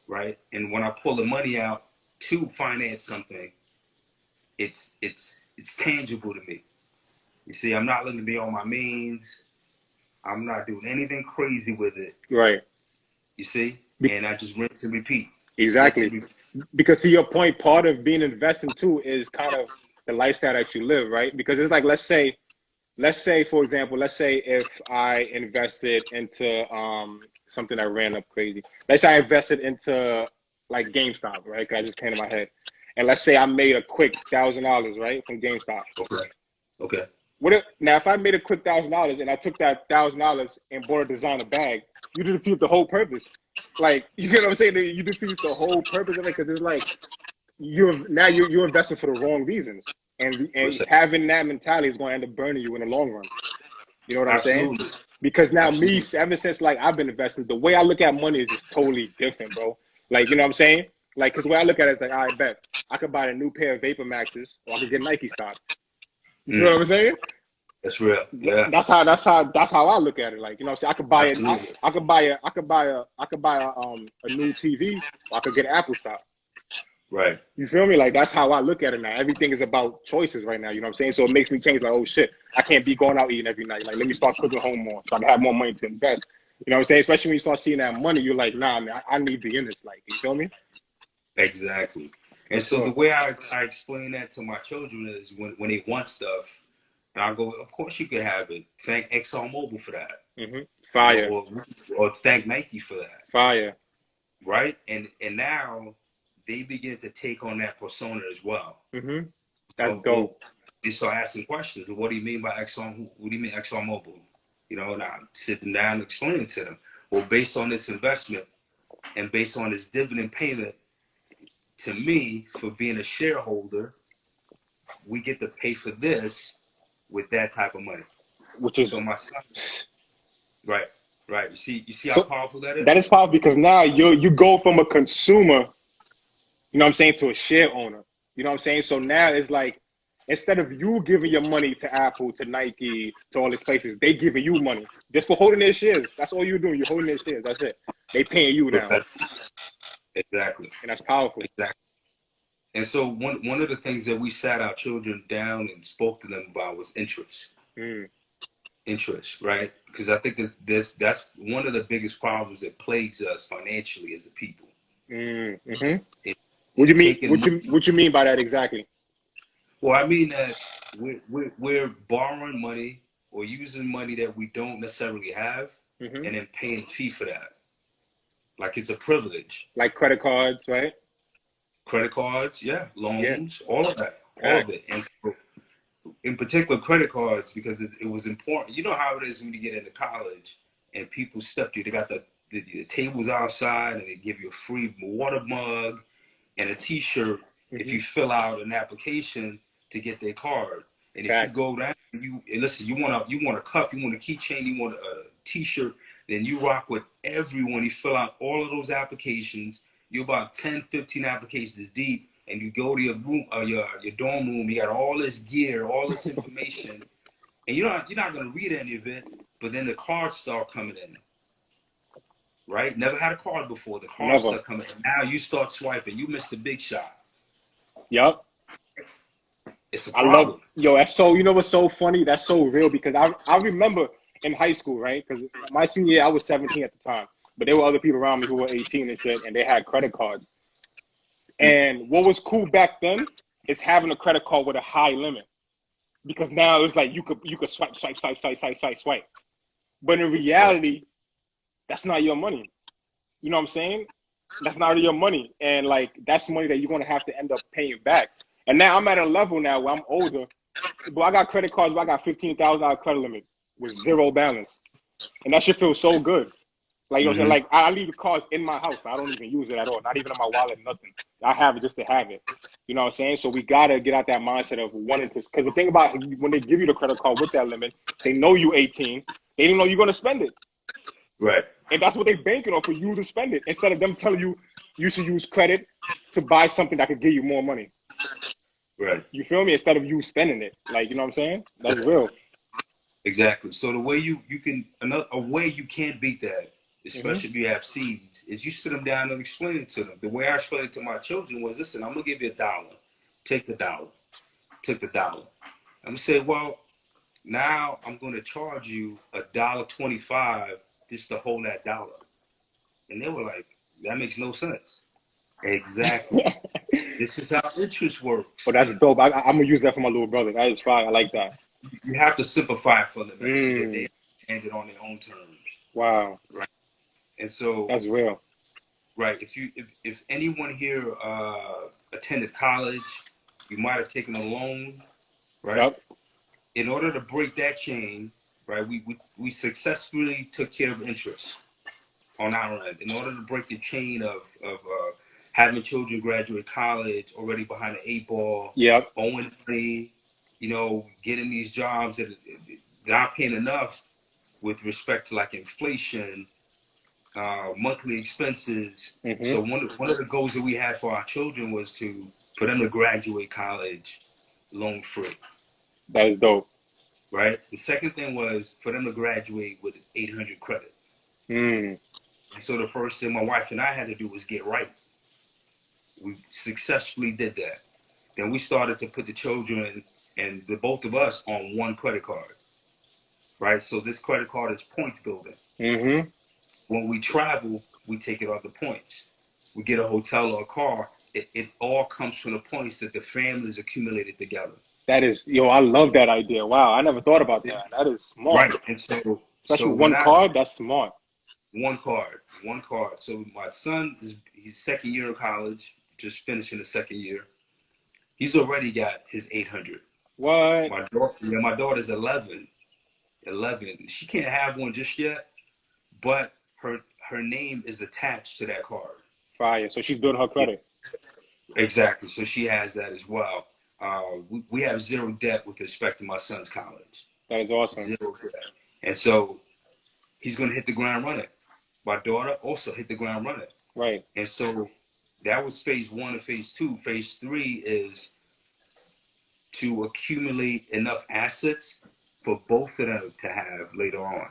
Right? And when I pull the money out to finance something, it's tangible to me. You see, I'm not looking to be on my means. I'm not doing anything crazy with it. Right. You see? And I just rinse and repeat. Exactly. Because to your point, part of being investing too is kind of the lifestyle that you live, right? Because it's like, let's say, for example, if I invested into something that ran up crazy. Let's say I invested into like GameStop, right? Because I just came to my head. And let's say I made a quick $1,000, right, from GameStop. Okay. Now, if I made a quick $1,000 and I took that $1,000 and bought a designer bag, you defeat the whole purpose. Like, you get what I'm saying? You defeat the whole purpose of it because it's like you're investing for the wrong reasons, and having that mentality is going to end up burning you in the long run. You know what I'm saying? Because now ever since like I've been investing, the way I look at money is just totally different, bro. Like, you know what I'm saying? Like, because the way I look at it is like, I bet I could buy a new pair of Vapor Maxes, or I could get Nike stock. You know what I'm saying? That's real. Yeah. That's how I look at it. Like, you know what I'm saying? I could buy a new TV, or I could get Apple stock. Right. You feel me? Like, that's how I look at it now. Everything is about choices right now. You know what I'm saying? So it makes me change. Like, oh shit, I can't be going out eating every night. Like, let me start cooking home more so I can have more money to invest. You know what I'm saying? Especially when you start seeing that money, you're like, nah, man, I need to be in this. Like, you feel me? Exactly. And so the way I explain that to my children is when they want stuff, and I go, of course you could have it. Thank ExxonMobil for that. Fire. Or thank Nike for that. Fire. Right? And now they begin to take on that persona as well. That's dope. They start asking questions. What do you mean by Exxon? What do you mean ExxonMobil? You know, and I'm sitting down and explaining to them. Well, based on this investment and based on this dividend payment, to me, for being a shareholder, we get to pay for this with that type of money. Which is so my son. Right. You see how powerful that is? That is powerful because now you go from a consumer, you know what I'm saying, to a share owner. You know what I'm saying? So now it's like, instead of you giving your money to Apple, to Nike, to all these places, they giving you money just for holding their shares. That's all you're doing. You're holding their shares. That's it. They paying you now. Exactly. And that's powerful. Exactly. And so one of the things that we sat our children down and spoke to them about was interest. interest, right? Because I think that's one of the biggest problems that plagues us financially as a people. Mm-hmm. It, What do you mean? taking money. What you mean by that exactly? Well, I mean that we're borrowing money or using money that we don't necessarily have, Mm-hmm. and then paying a fee for that, like it's a privilege. Like credit cards, right? Credit cards, yeah, Yeah. loans, all of that, all Correct. of it. And so, in particular, credit cards, because it was important. You know how it is when you get into college and people step you. They got the tables outside, and they give you a free water mug and a T-shirt if Mm-hmm. you fill out an application to get their card. And if you Facts. go down, and listen, you want a cup, you want a keychain, you want a T-shirt, then you rock with everyone. You fill out all of those applications. You're about 10, 15 applications deep, and you go to your room, your dorm room. You got all this gear, all this information, and you're not gonna read any of it. But then the cards start coming in. Right? Never had a card before. The cards Never. start coming in. Now you start swiping. You missed the big shot. Yup. It's a I love, problem. yo, that's so, you know what's so funny? That's so real because I remember in high school, right? Because my senior year, I was 17 at the time, but there were other people around me who were 18 and shit, and they had credit cards. And what was cool back then is having a credit card with a high limit because now it's like you could swipe, swipe, swipe, swipe, swipe, swipe, swipe. But in reality, that's not your money. You know what I'm saying? That's not your money. And like, that's money that you're going to have to end up paying back. And now I'm at a level now where I'm older, but I got credit cards where I got $15,000 credit limit with zero balance. And that shit feels so good. Like, you know what I'm saying? Like, I leave the cards in my house. I don't even use it at all. Not even in my wallet, nothing. I have it just to have it. You know what I'm saying? So we got to get out that mindset of wanting to, because the thing about when they give you the credit card with that limit, they know you 18. They don't know you're going to spend it. Right. And that's what they're banking on, for you to spend it, instead of them telling you you should use credit to buy something that could give you more money. Right. You feel me? Instead of you spending it. Like, you know what I'm saying? That's real. Exactly. So the way you can, a way you can't beat that, especially if you have seeds, is you sit them down and explain it to them. The way I explained it to my children was, listen, I'm going to give you $1. Take the dollar. Take the dollar. I'm going to say, well, now I'm going to charge you $1.25 just to hold that dollar. And they were like, that makes no sense. Exactly. This is how interest works. Oh, that's dope. I'm going to use that for my little brother. That is fine. I like that. You have to simplify for them, right? So that they handle it on their own terms. Wow. Right. And so that's real. Right. If anyone here attended college, you might have taken a loan, right? Yep. In order to break that chain, right, we successfully took care of interest on our end. In order to break the chain of having children graduate college already behind the 8 ball, yep, owing money, getting these jobs that not paying enough with respect to like inflation, monthly expenses. So one of the goals that we had for our children was for them to graduate college loan free. That is dope. Right. The second thing was for them to graduate with 800 credit. And so the first thing my wife and I had to do was get right. We successfully did that. Then we started to put the children and the both of us on one credit card. Right. So this credit card is points building. When we travel, we take it off the points. We get a hotel or a car. It all comes from the points that the families accumulated together. That is, I love that idea. Wow, I never thought about that. That is smart. Right. And so, especially one card, that's smart. One card. So my son he's second year of college, just finishing the second year. He's already got his 800. What? My daughter's 11. She can't have one just yet, but her name is attached to that card. Fire. So she's building her credit. Yeah. Exactly. So she has that as well. We have zero debt with respect to my son's college. That is awesome. Zero debt. And so he's going to hit the ground running. My daughter also hit the ground running. Right. And so that was phase 1 and phase 2. Phase 3 is to accumulate enough assets for both of them to have later on.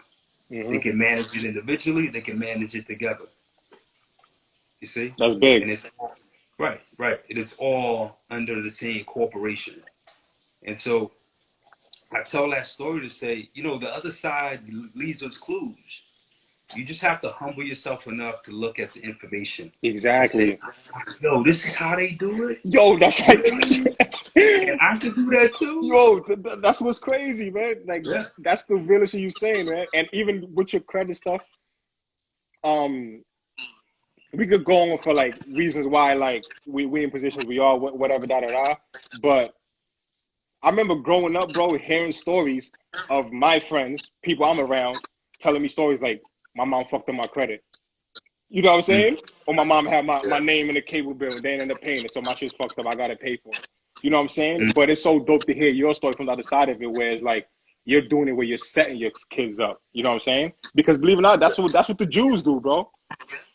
They can manage it individually. They can manage it together. You see? That's big. And it's all, right. And it's all under the same corporation. And so I tell that story to say, you know, the other side leaves us clues. You just have to humble yourself enough to look at the information. Exactly. And say, yo, this is how they do it? Yo, that's like... And I can do that too? Yo, that's what's crazy, man. Like, yeah. That's the realest you saying, man. And even with your credit stuff, we could go on for, like, reasons why, like, we in positions we are, whatever, da-da-da. But I remember growing up, bro, hearing stories of my friends, people I'm around, telling me stories like, my mom fucked up my credit. You know what I'm saying? Or my mom had my name in the cable bill and they ended up paying it, so my shit's fucked up. I gotta pay for it. You know what I'm saying? But it's so dope to hear your story from the other side of it, where it's like you're doing it where you're setting your kids up. You know what I'm saying? Because believe it or not, that's what the Jews do, bro.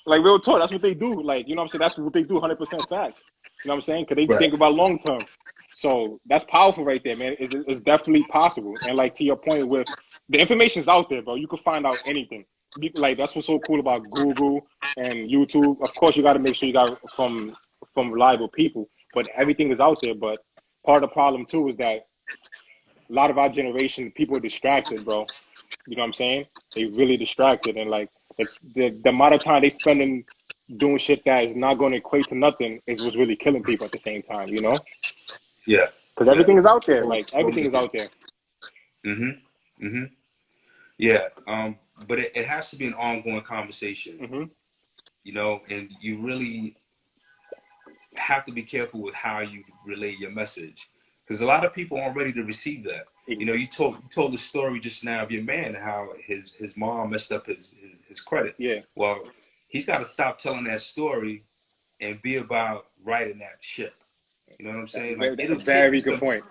Like, real talk, that's what they do. Like, you know what I'm saying? That's what they do, 100% facts. You know what I'm saying? Because they think about long term. So that's powerful right there, man. It's definitely possible. And, like, to your point with the information's out there, bro. You can find out anything. Like, that's what's so cool about Google and YouTube. Of course, you got to make sure you got from reliable people. But everything is out there. But part of the problem, too, is that a lot of our generation, people are distracted, bro. You know what I'm saying? They really distracted. And, like, the amount of time they spending doing shit that is not going to equate to nothing is what's really killing people at the same time, you know? Yeah. Because everything is out there. Like, everything is out there. Yeah. But it has to be an ongoing conversation. You know, and you really have to be careful with how you relay your message. Because a lot of people aren't ready to receive that. You know, you told the story just now of your man, how his mom messed up his credit. Yeah. Well, he's got to stop telling that story and be about writing that ship. You know what I'm saying? Like, it'll take you some time.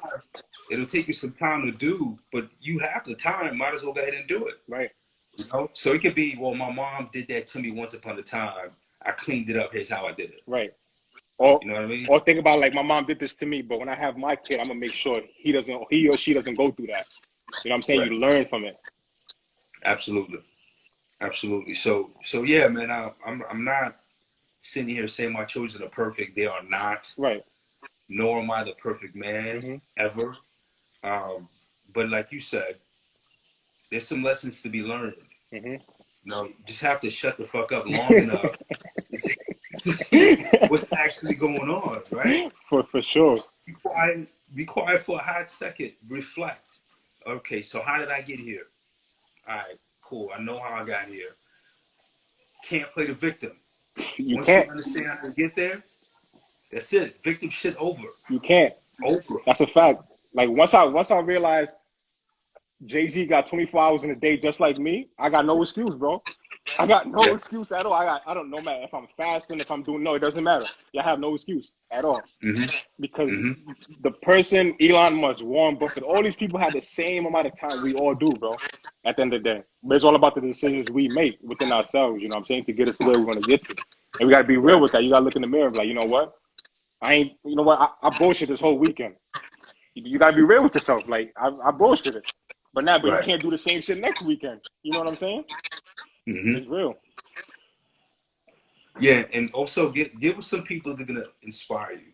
It'll take you some time to do, but you have the time. Might as well go ahead and do it. Right. You know? So it could be, well, my mom did that to me once upon a time. I cleaned it up. Here's how I did it. Right. Or, you know what I mean? Or think about, like, my mom did this to me, but when I have my kid, I'm gonna make sure he or she doesn't go through that. You know what I'm saying? Right. You learn from it. Absolutely. So yeah, man. I'm not sitting here saying my children are perfect. They are not. Right. Nor am I the perfect man ever. But like you said, there's some lessons to be learned. You know, you just have to shut the fuck up long enough to see what's actually going on, right? For sure. Be quiet for a hot second. Reflect. Okay, so how did I get here? All right, cool. I know how I got here. Can't play the victim. Once you understand how to get there, that's it. Victim shit over. You can't. Over. That's a fact. Like, once I realized Jay-Z got 24 hours in a day just like me, I got no excuse, bro. I got no excuse at all. I don't know, matter if I'm fasting, if I'm doing, it doesn't matter. I have no excuse at all. Because the person, Elon Musk, Warren Buffett, all these people have the same amount of time we all do, bro, at the end of the day. But it's all about the decisions we make within ourselves, you know what I'm saying, to get us to where we want to get to. And we got to be real with that. You got to look in the mirror and be like, you know what? I bullshit this whole weekend. You got to be real with yourself. Like, I bullshit it. But you can't do the same shit next weekend. You know what I'm saying? It's real. Yeah, and also give us some people that are gonna inspire you.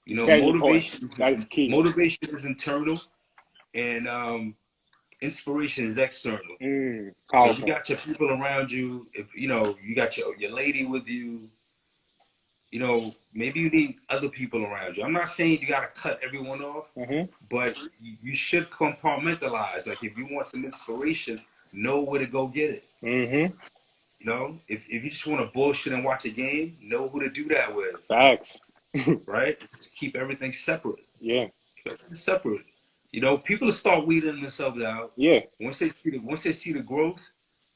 You know, motivation is key. Motivation is internal, and inspiration is external. So if you got your people around you, if you know you got your lady with you, you know, maybe you need other people around you. I'm not saying you gotta cut everyone off, but you should compartmentalize. Like, if you want some inspiration, know where to go get it. You know, if you just want to bullshit and watch a game, know who to do that with. Facts. Right? Just keep everything separate. Yeah. Keep everything separate. You know, people start weeding themselves out. Yeah. Once they see the growth,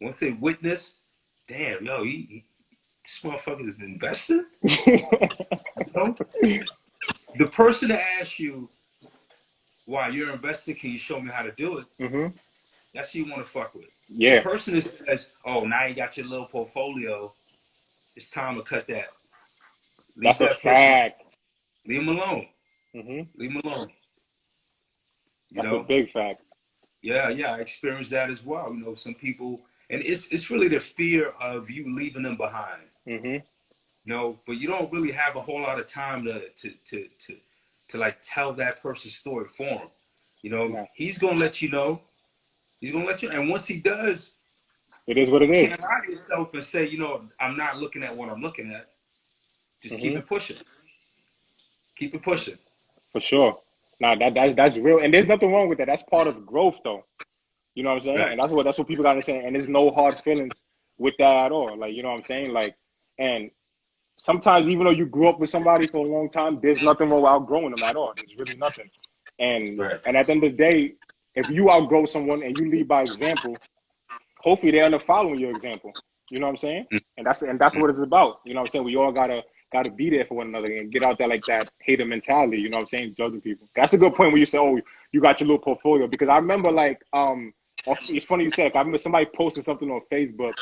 once they witness, damn, yo, this motherfucker is investing. You know? The person that asks you why you're investing, can you show me how to do it? That's who you want to fuck with. Yeah. The person that says, oh, now you got your little portfolio, it's time to cut that. That's a fact. Leave him alone. Leave him alone. That's a big fact. Yeah, I experienced that as well. You know, some people, and it's really the fear of you leaving them behind. You know, but you don't really have a whole lot of time to like tell that person's story for them. You know, he's gonna let you know. He's gonna let you, and once he does, it is what it is. You can't lie to yourself and say, you know, I'm not looking at what I'm looking at. Just keep it pushing. Keep it pushing. For sure. Nah, that's real, and there's nothing wrong with that. That's part of growth, though. You know what I'm saying? Right. And that's what people gotta say. And there's no hard feelings with that at all. Like, you know what I'm saying? Like, and sometimes even though you grew up with somebody for a long time, there's nothing wrong with outgrowing them at all. There's really nothing. And and at the end of the day, if you outgrow someone and you lead by example, hopefully they end up following your example. You know what I'm saying? And that's what it's about. You know what I'm saying? We all gotta be there for one another and get out there like that hater mentality. You know what I'm saying? Judging people. That's a good point when you say, oh, you got your little portfolio. Because I remember it's funny you said. I remember somebody posted something on Facebook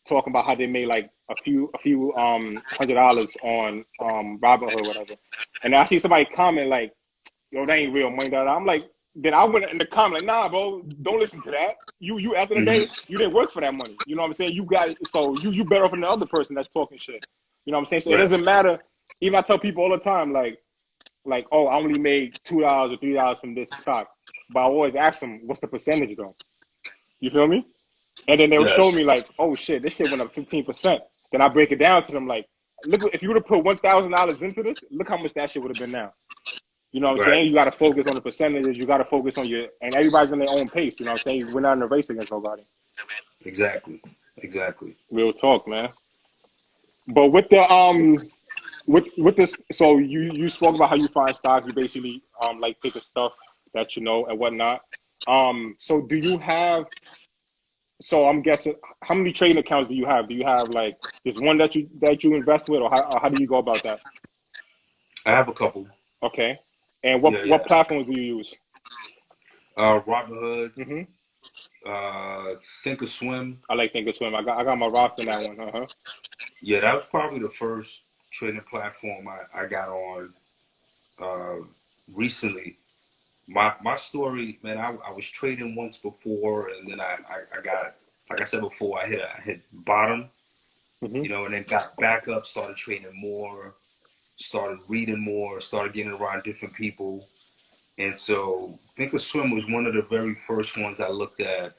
talking about how they made like a few $100 on Robinhood or whatever. And I see somebody comment like, yo, that ain't real money. I'm like, then I went in the comment like, nah, bro, don't listen to that. You after the day, you didn't work for that money. You know what I'm saying? You got it, so you better off than the other person that's talking shit. You know what I'm saying? So it doesn't matter. Even I tell people all the time, like, oh, I only made $2 or $3 from this stock. But I always ask them, what's the percentage though? You feel me? And then they'll show me like, oh shit, this shit went up 15%. Then I break it down to them like, look, if you would have put $1,000 into this, look how much that shit would have been now. You know what I'm saying? You got to focus on the percentages. You got to focus on and everybody's in their own pace. You know what I'm saying? We're not in a race against nobody. Exactly. Real talk, man. But with the with this, so you spoke about how you find stocks. You basically like pick the stuff that you know and whatnot. So do you have? So I'm guessing, how many trading accounts do you have? Do you have like just one that you invest with, or how do you go about that? I have a couple. Okay. And what platforms do you use? Robinhood. Thinkorswim. I like Thinkorswim. I got my Roth in that one. Yeah, that was probably the first trading platform I got on recently. My story, man, I was trading once before, and then I got, like I said before, I hit bottom, you know, and then got back up, started trading more, started reading more, started getting around different people. And so Thinkorswim was one of the very first ones I looked at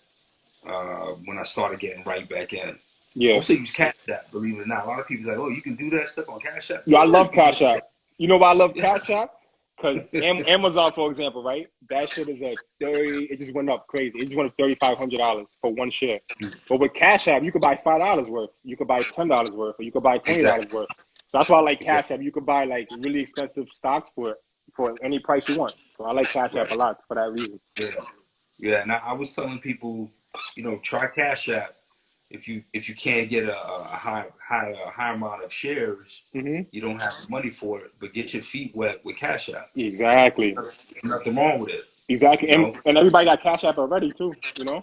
when I started getting right back in. Yeah. Also use Cash App, believe it or not. A lot of people are like, oh, you can do that stuff on Cash App? Yo, I love Cash App. You know why I love Cash App? Because Amazon, for example, right? That shit is it just went up crazy. It just went up $3,500 for one share. But with Cash App, you could buy $5 worth. You could buy $10 worth, or you could buy $20 worth. So that's why I like Cash App. You could buy like really expensive stocks for any price you want. So I like Cash App a lot for that reason. Yeah. And I was telling people, you know, try Cash App. If you can't get a high amount of shares, you don't have the money for it. But get your feet wet with Cash App. Exactly. There's nothing wrong with it. Exactly. And everybody got Cash App already too. You know.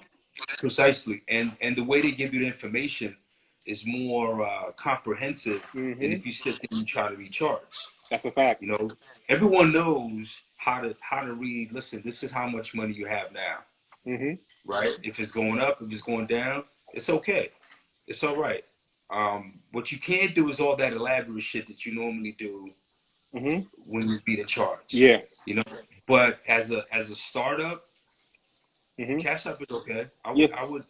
Precisely. And the way they give you the information is more comprehensive than if you sit there and try to read charts. That's a fact. You know, everyone knows how to read. Listen, this is how much money you have now. Right? If it's going up, if it's going down, it's okay. It's all right. What you can't do is all that elaborate shit that you normally do when you read the charts. Yeah. You know, but as a startup, Cash App is okay. I would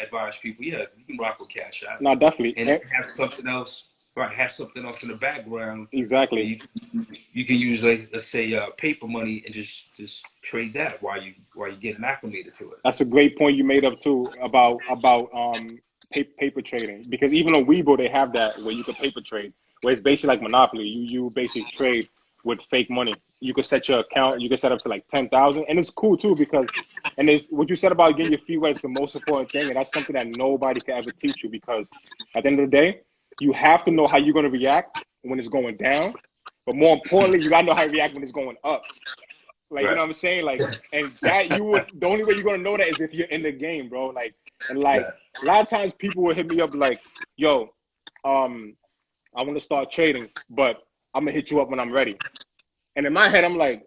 advise people, you can rock with Cash App. No, definitely. And have something else, right? Have something else in the background. Exactly. You can use, like, let's say, paper money and just trade that while you getting acclimated to it. That's a great point you made up too about paper trading, because even on Weibo they have that where you can paper trade, where it's basically like Monopoly. You basically trade with fake money. You can set your account. You can set up to like 10,000, and it's cool too because, and it's what you said about getting your feet wet is the most important thing, and that's something that nobody can ever teach you, because at the end of the day, you have to know how you're going to react when it's going down, but more importantly, you got to know how to react when it's going up. Like, you know what I'm saying? Like, and that the only way you're going to know that is if you're in the game, bro. Like, and like a lot of times people will hit me up like, yo, I want to start trading, but I'm going to hit you up when I'm ready. And in my head, I'm like,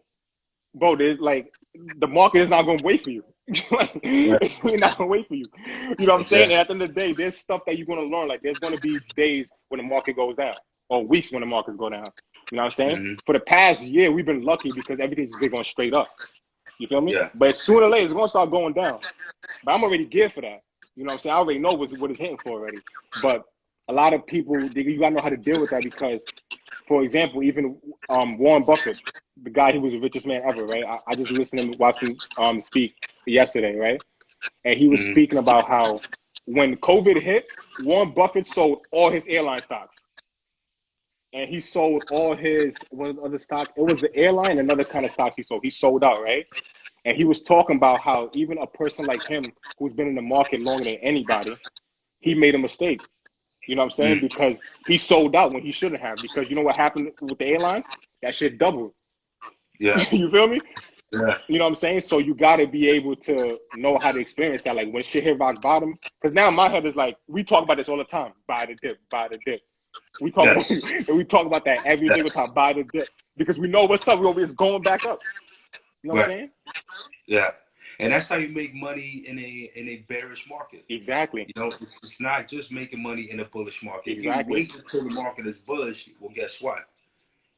bro, there's like, the market is not going to wait for you. Like, it's really not going to wait for you. You know what I'm saying? And at the end of the day, there's stuff that you're going to learn. Like, there's going to be days when the market goes down, or weeks when the markets go down. You know what I'm saying? For the past year, we've been lucky because everything's been going straight up. You feel me? Yeah. But sooner or later, it's going to start going down. But I'm already geared for that. You know what I'm saying? I already know what it's hitting for already. But a lot of people, you got to know how to deal with that because, for example, even Warren Buffett, the guy who was the richest man ever, right? I just listened to him, watched him speak yesterday, right? And he was speaking about how when COVID hit, Warren Buffett sold all his airline stocks. And he sold all his other stock. It was the airline and another kind of stocks he sold. He sold out, right? And he was talking about how even a person like him, who's been in the market longer than anybody, he made a mistake. You know what I'm saying? Because he sold out when he shouldn't have. Because you know what happened with the airlines? That shit doubled. Yeah. You feel me? Yeah. You know what I'm saying? So you got to be able to know how to experience that. Like when shit hit rock bottom. Because now my head is like, we talk about this all the time. Buy the dip, buy the dip. We talk about that every single time. Buy the dip because we know what's up. We always going back up. You know what I'm saying? Yeah, and that's how you make money in a bearish market. Exactly. You know, it's not just making money in a bullish market. Exactly. If you wait until the market is bullish, well, guess what?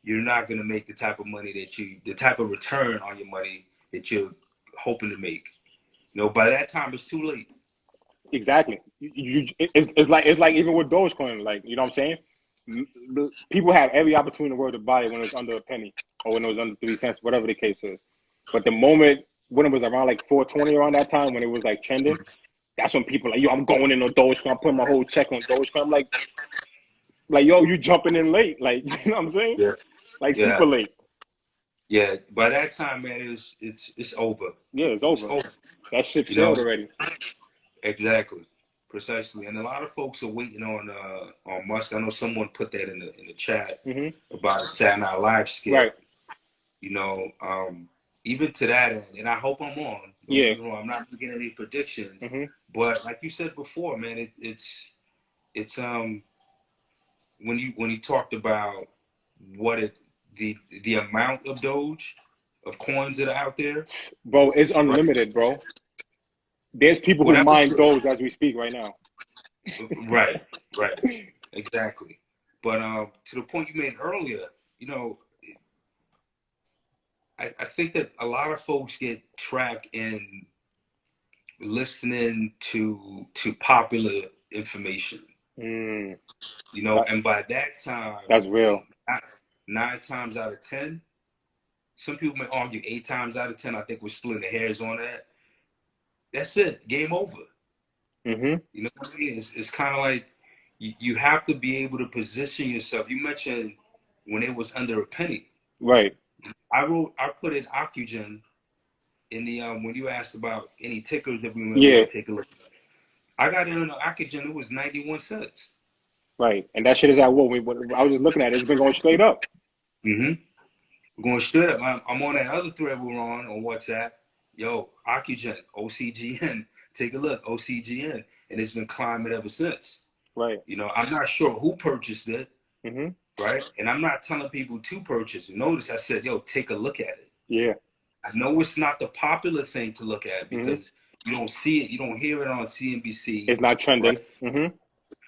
You're not going to make the type of money the type of return on your money that you're hoping to make. You know, by that time it's too late. Exactly. It's like even with Dogecoin, like you know what I'm saying. People had every opportunity in the world to buy it when it was under a penny or when it was under 3 cents, whatever the case is. But the moment when it was around like 420 around that time, when it was like trending, that's when people like, yo, I'm going in on Dogecoin. I'm putting my whole check on Dogecoin. I'm like, yo, you jumping in late, like you know what I'm saying? Yeah. Like super late. Yeah. By that time, man, it's over. Yeah, it's over. That ship sailed already. Exactly. Precisely, and a lot of folks are waiting on Musk. I know someone put that in the chat about Saturday Night Live skit. Right. You know, even to that end, and I hope I'm on. You know, I'm not making any predictions, but like you said before, man, it's when you talked about the amount of Doge of coins that are out there, bro, it's unlimited, bro. There's people who mine Doge as we speak right now. Right, exactly. But to the point you made earlier, you know, I think that a lot of folks get trapped in listening to popular information. You know, and by that time, that's real. 9 times out of 10, some people may argue 8 times out of 10. I think we're splitting the hairs on that. That's it. Game over. You know what I mean? It's kind of like you have to be able to position yourself. You mentioned when it was under a penny. Right. I put in Ocugen in the when you asked about any tickers that we went to take a look at. I got in on Ocugen, it was 91 cents. Right. And that shit is at what? I was just looking at it. It's been going straight up. We're going straight up. I'm on that other thread we're on WhatsApp. Yo, Ocugen, OCGN. Take a look, OCGN. And it's been climbing ever since. Right. You know, I'm not sure who purchased it. Right. And I'm not telling people to purchase. Notice I said, yo, take a look at it. Yeah. I know it's not the popular thing to look at because you don't see it, you don't hear it on CNBC. It's not trending. Right?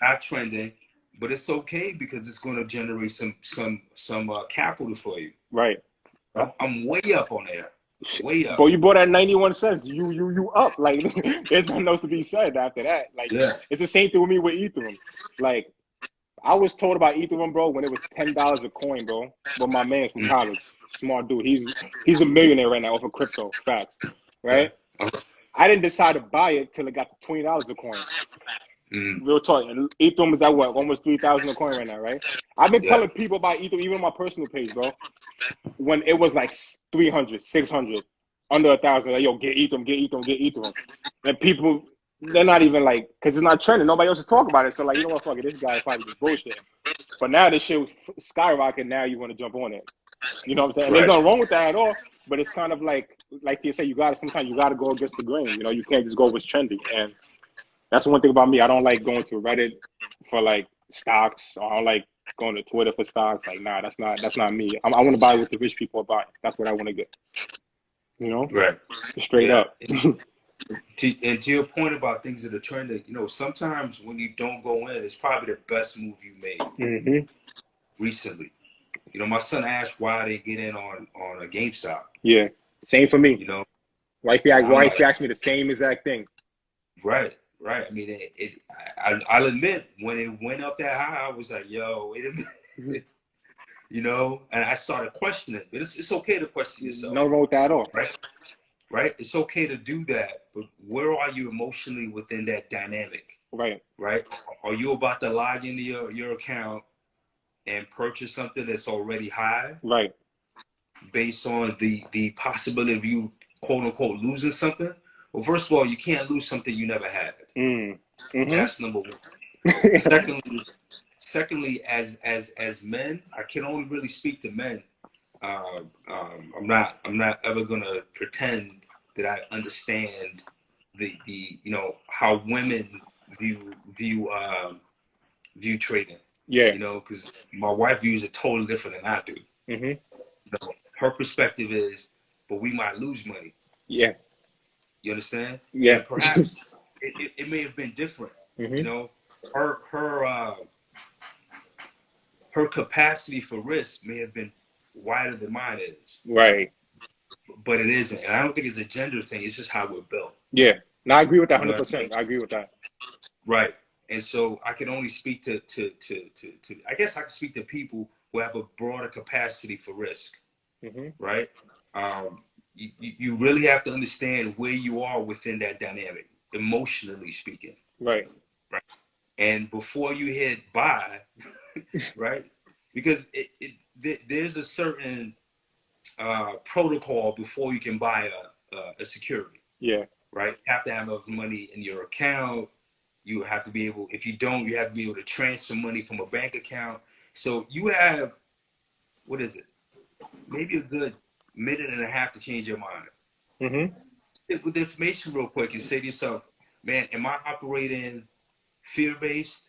Not trending, but it's okay because it's going to generate some capital for you. Right. I'm way up on there. Way up. Bro, you bought at 91 cents. You up. Like, there's nothing else to be said after that. Like, it's the same thing with me with Ethereum. Like, I was told about Ethereum, bro, when it was $10 a coin, bro. But my man from college, smart dude. He's a millionaire right now off of crypto. Facts. Right? I didn't decide to buy it till it got to $20 a coin. Real talk. And Ethereum is at what? Almost 3,000 a coin right now, right? I've been telling people about Ethereum, even on my personal page, bro. When it was like 300, 600, under 1,000, like, yo, get Ethereum. And people, they're not even like, because it's not trending. Nobody else is talking about it. So, like, you know what, fuck it, this guy probably just bullshit. But now this shit was skyrocketing. Now you want to jump on it. You know what I'm saying? Right. There's nothing wrong with that at all. But it's kind of like you say, sometimes you got to go against the grain. You know, you can't just go what's trendy. And that's one thing about me. I don't like going to Reddit for like stocks. Or I don't like going to Twitter for stocks. Like, nah, that's not me. I want to buy what the rich people are buying. That's what I want to get. You know? Right. Straight up. And to your point about things that are trending, you know, sometimes when you don't go in, it's probably the best move you made recently. You know, my son asked why they get in on a GameStop. Yeah. Same for me. You know, Wife asked me the same exact thing. Right. I mean, I'll admit, when it went up that high, I was like, yo, wait a minute. You know, and I started questioning. But it's okay to question yourself. No wrong with that at all. Right. It's okay to do that. But where are you emotionally within that dynamic? Right. Are you about to log into your account and purchase something that's already high? Right. Based on the possibility of you, quote unquote, losing something? Well, first of all, you can't lose something you never had. That's number one. Secondly, as men, I can only really speak to men. I'm not ever gonna pretend that I understand the you know, how women view trading. Yeah. You know, because my wife views it totally different than I do. So her perspective is, but we might lose money. Yeah. You understand? Yeah. And perhaps it may have been different. You know, her capacity for risk may have been wider than mine is. Right. But it isn't. And I don't think it's a gender thing. It's just how we're built. Yeah. No, I agree with that 100%. I agree with that. Right. And so I can only speak to I guess I can speak to people who have a broader capacity for risk. Right. You really have to understand where you are within that dynamic, emotionally speaking. Right. And before you hit buy, right? Because there's a certain protocol before you can buy a security. Yeah. Right. You have to have enough money in your account. You have to be able, if you don't, you have to be able to transfer money from a bank account. So you have, what is it? Maybe a good minute and a half to change your mind. With the information real quick and say to yourself, man, am I operating fear-based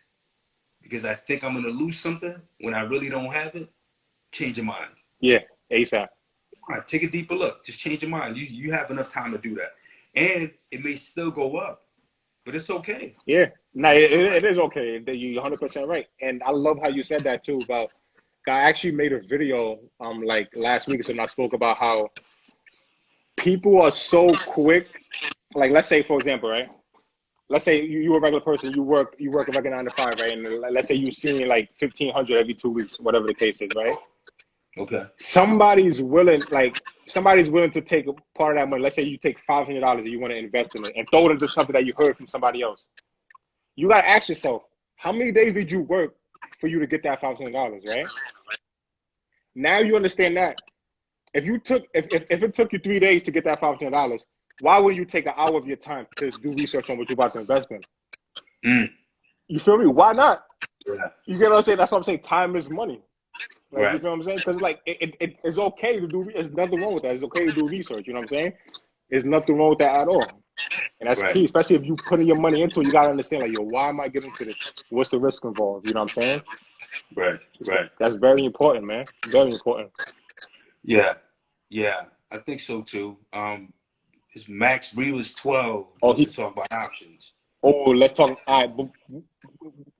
because I think I'm going to lose something when I really don't have it? Change your mind. Yeah, ASAP. All right, take a deeper look. Just change your mind. You have enough time to do that. And it may still go up, but it's okay. Yeah. No, it is okay. You're 100% right. And I love how you said that too about, I actually made a video like last week or something. I spoke about how people are so quick. Like, let's say, for example, right? Let's say you're a regular person, you work a regular 9 to 5, right? And let's say you're seeing like 1,500 every 2 weeks, whatever the case is, right? Okay. Somebody's willing to take a part of that money. Let's say you take $500 and you want to invest in it and throw it into something that you heard from somebody else. You got to ask yourself, how many days did you work for you to get that $500, right? Now you understand that. If it took you 3 days to get that $500, why would you take an hour of your time to do research on what you're about to invest in? You feel me? Why not? Yeah. You get what I'm saying? That's what I'm saying. Time is money. Like, right. You feel what I'm saying? Because like it's okay to do. There's nothing wrong with that. It's okay to do research. You know what I'm saying? There's nothing wrong with that at all. And that's key, especially if you putting your money into it. You gotta understand, like, yo, why am I getting into this? What's the risk involved? You know what I'm saying? Right. That's very important, man. Very important. Yeah. I think so too. His max read was 12. He's talking about options. Oh, let's talk. All right,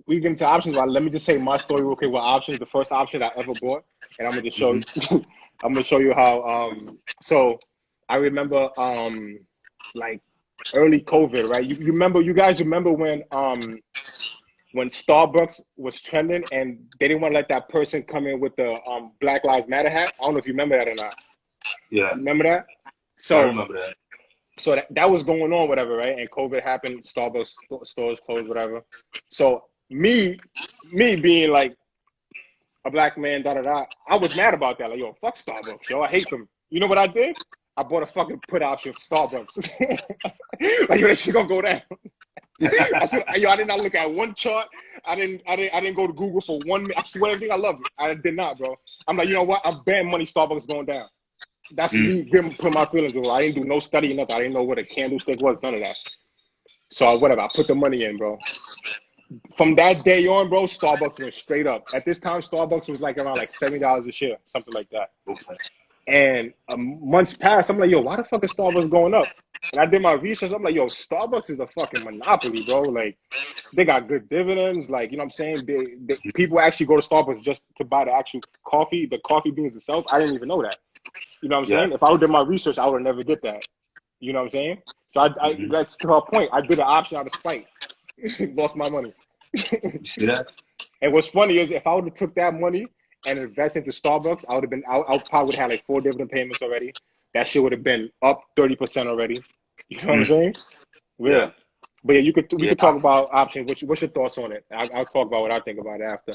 we get into options. But let me just say my story real quick with options. The first option I ever bought, and I'm gonna just show you. I'm gonna show you how. So I remember like early COVID, right? You guys remember when Starbucks was trending and they didn't want to let that person come in with the Black Lives Matter hat? I don't know if you remember that or not. Yeah. Remember that? So I remember that. So that was going on, whatever, right? And COVID happened, Starbucks stores closed, whatever. So me being like a black man, I was mad about that. Like, yo, fuck Starbucks, yo, I hate them. You know what I did? I bought a fucking put option for Starbucks. Like, yo, that shit gonna go down. I said, yo, I did not look at one chart. I didn't go to Google for 1 minute. I swear everything, I love it. I did not, bro. I'm like, you know what? I'm betting money Starbucks going down. That's me putting my feelings over. I didn't do no study, nothing. I didn't know what a candlestick was, none of that. So whatever, I put the money in, bro. From that day on, bro, Starbucks went straight up. At this time, Starbucks was like around like $70 a share, something like that. And months passed, I'm like, yo, why the fuck is Starbucks going up? And I did my research. I'm like, yo, Starbucks is a fucking monopoly, bro. Like, they got good dividends. Like, you know what I'm saying? People actually go to Starbucks just to buy the actual coffee, the coffee beans itself. I didn't even know that. You know what I'm saying? If I would have done my research, I would have never did that. You know what I'm saying? So I that's to her point. I did an option out of spite. Lost my money. You see that? And what's funny is if I would have took that money and invested into Starbucks, I would have been I probably would have had like 4 dividend payments already. That shit would have been up 30% already. You know what I'm saying? Yeah. But yeah, we could talk about options. What's your thoughts on it? I'll talk about what I think about it after.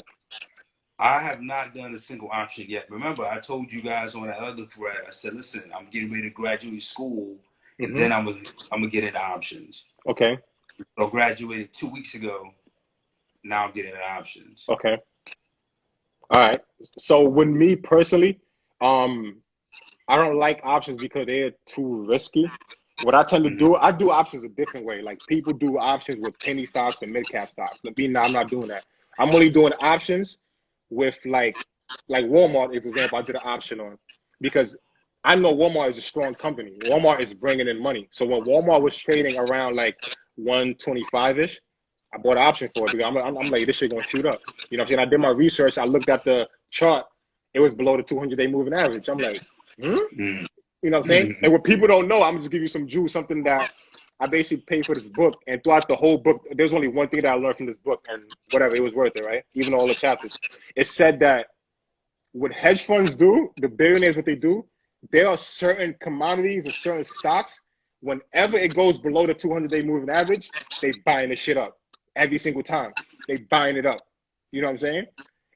I have not done a single option yet. Remember, I told you guys on that other thread, I said, listen, I'm getting ready to graduate school, and then I'm gonna get into options. Okay. So I graduated 2 weeks ago. Now I'm getting into options. Okay. All right. So with me personally, I don't like options because they're too risky. What I tend to do, I do options a different way. Like people do options with penny stocks and mid cap stocks. I'm not doing that. I'm only doing options with like Walmart is an example. I did an option on because I know Walmart is a strong company. Walmart is bringing in money. So when Walmart was trading around like 125-ish, I bought an option for it because I'm like, this shit gonna shoot up. You know what I'm saying? I did my research. I looked at the chart. It was below the 200-day moving average. I'm like, You know what I'm saying? And what people don't know, I'm just give you some juice, something that I basically paid for this book. And throughout the whole book, there's only one thing that I learned from this book, and whatever, it was worth it, right? Even all the chapters. It said that what hedge funds do, the billionaires, what they do, there are certain commodities or certain stocks, whenever it goes below the 200-day moving average, they buying the shit up. Every single time. They buying it up. You know what I'm saying?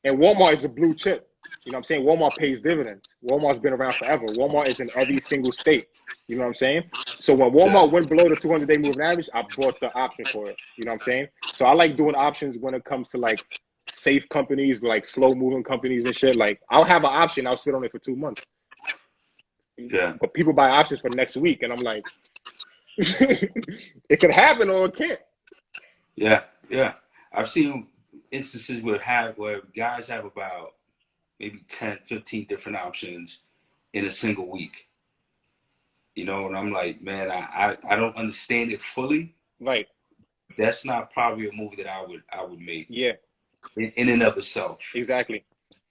And Walmart is a blue chip. You know what I'm saying? Walmart pays dividends. Walmart's been around forever. Walmart is in every single state. You know what I'm saying? So when Walmart went below the 200-day moving average, I bought the option for it. You know what I'm saying? So I like doing options when it comes to like safe companies, like slow moving companies and shit. Like I'll have an option. I'll sit on it for 2 months. Yeah. But people buy options for next week. And I'm like, it could happen or it can't. Yeah. Yeah. I've seen instances where guys have about maybe 10, 15 different options in a single week. You know, and I'm like, man, I don't understand it fully. Right. That's not probably a move that I would make. Yeah. In and of itself. Exactly.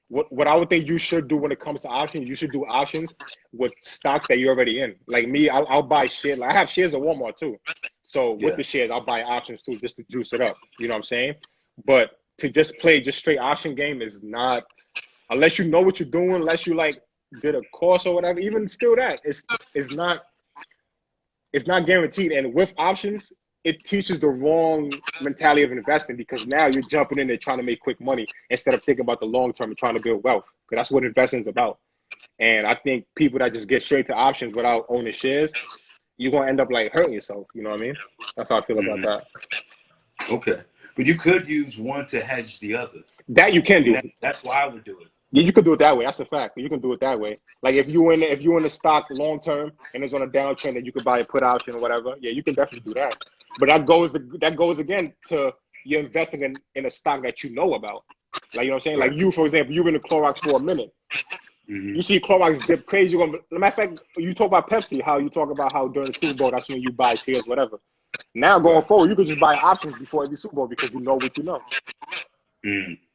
What I would think you should do when it comes to options, you should do options with stocks that you're already in. Like me, I'll buy shares. Like I have shares of Walmart too. So with the shares, I'll buy options too, just to juice it up. You know what I'm saying? But to just play just straight option game is not, unless you know what you're doing, unless you like did a course or whatever, even still that, it's not guaranteed. And with options, it teaches the wrong mentality of investing because now you're jumping in there trying to make quick money instead of thinking about the long term and trying to build wealth. Because that's what investing is about. And I think people that just get straight to options without owning shares, you're going to end up like hurting yourself. You know what I mean? That's how I feel about that. Okay. But you could use one to hedge the other. That you can do. That's why I would do it. Yeah, you can do it that way. That's a fact. You can do it that way. Like if you're in the stock long term and it's on a downtrend and you could buy a put option or whatever, yeah, you can definitely do that. But that goes again to you're investing in a stock that you know about. Like you know what I'm saying? Like you, for example, you've been in Clorox for a minute. You see Clorox dip crazy. Matter of fact, you talk about Pepsi, how you talk about how during the Super Bowl that's when you buy shares, whatever. Now going forward, you could just buy options before every Super Bowl because you know what you know.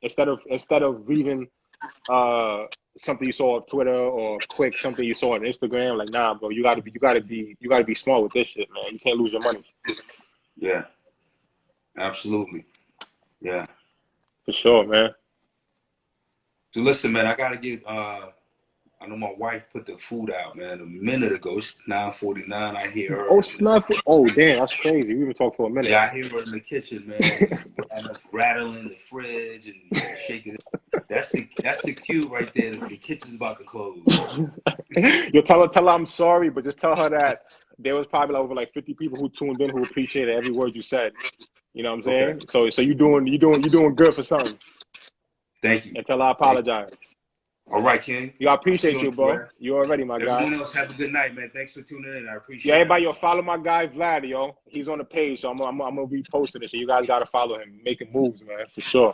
Instead of reading something you saw on Twitter or quick something you saw on Instagram, like nah, bro, you gotta be smart with this shit, man. You can't lose your money. Yeah, absolutely. Yeah, for sure, man. So listen, man, I gotta get. I know my wife put the food out, man, a minute ago. It's 9:49. I hear her. Oh, it's not. Oh, damn, that's crazy. We've been talking for a minute. Yeah, I hear her in the kitchen, man, rattling the fridge and shaking it. That's the cue right there. The kitchen's about to close. You tell her I'm sorry, but just tell her that there was probably over like 50 people who tuned in who appreciated every word you said. You know what I'm saying? Okay. So you're doing good for something. Thank you. And tell her I apologize. All right, King. I appreciate you, bro. You already, my guy. Everyone else, have a good night, man. Thanks for tuning in. I appreciate it. Yeah, everybody, follow my guy, Vlad, yo. He's on the page, so I'm going to be posting it. So you guys got to follow him. Making moves, man, for sure.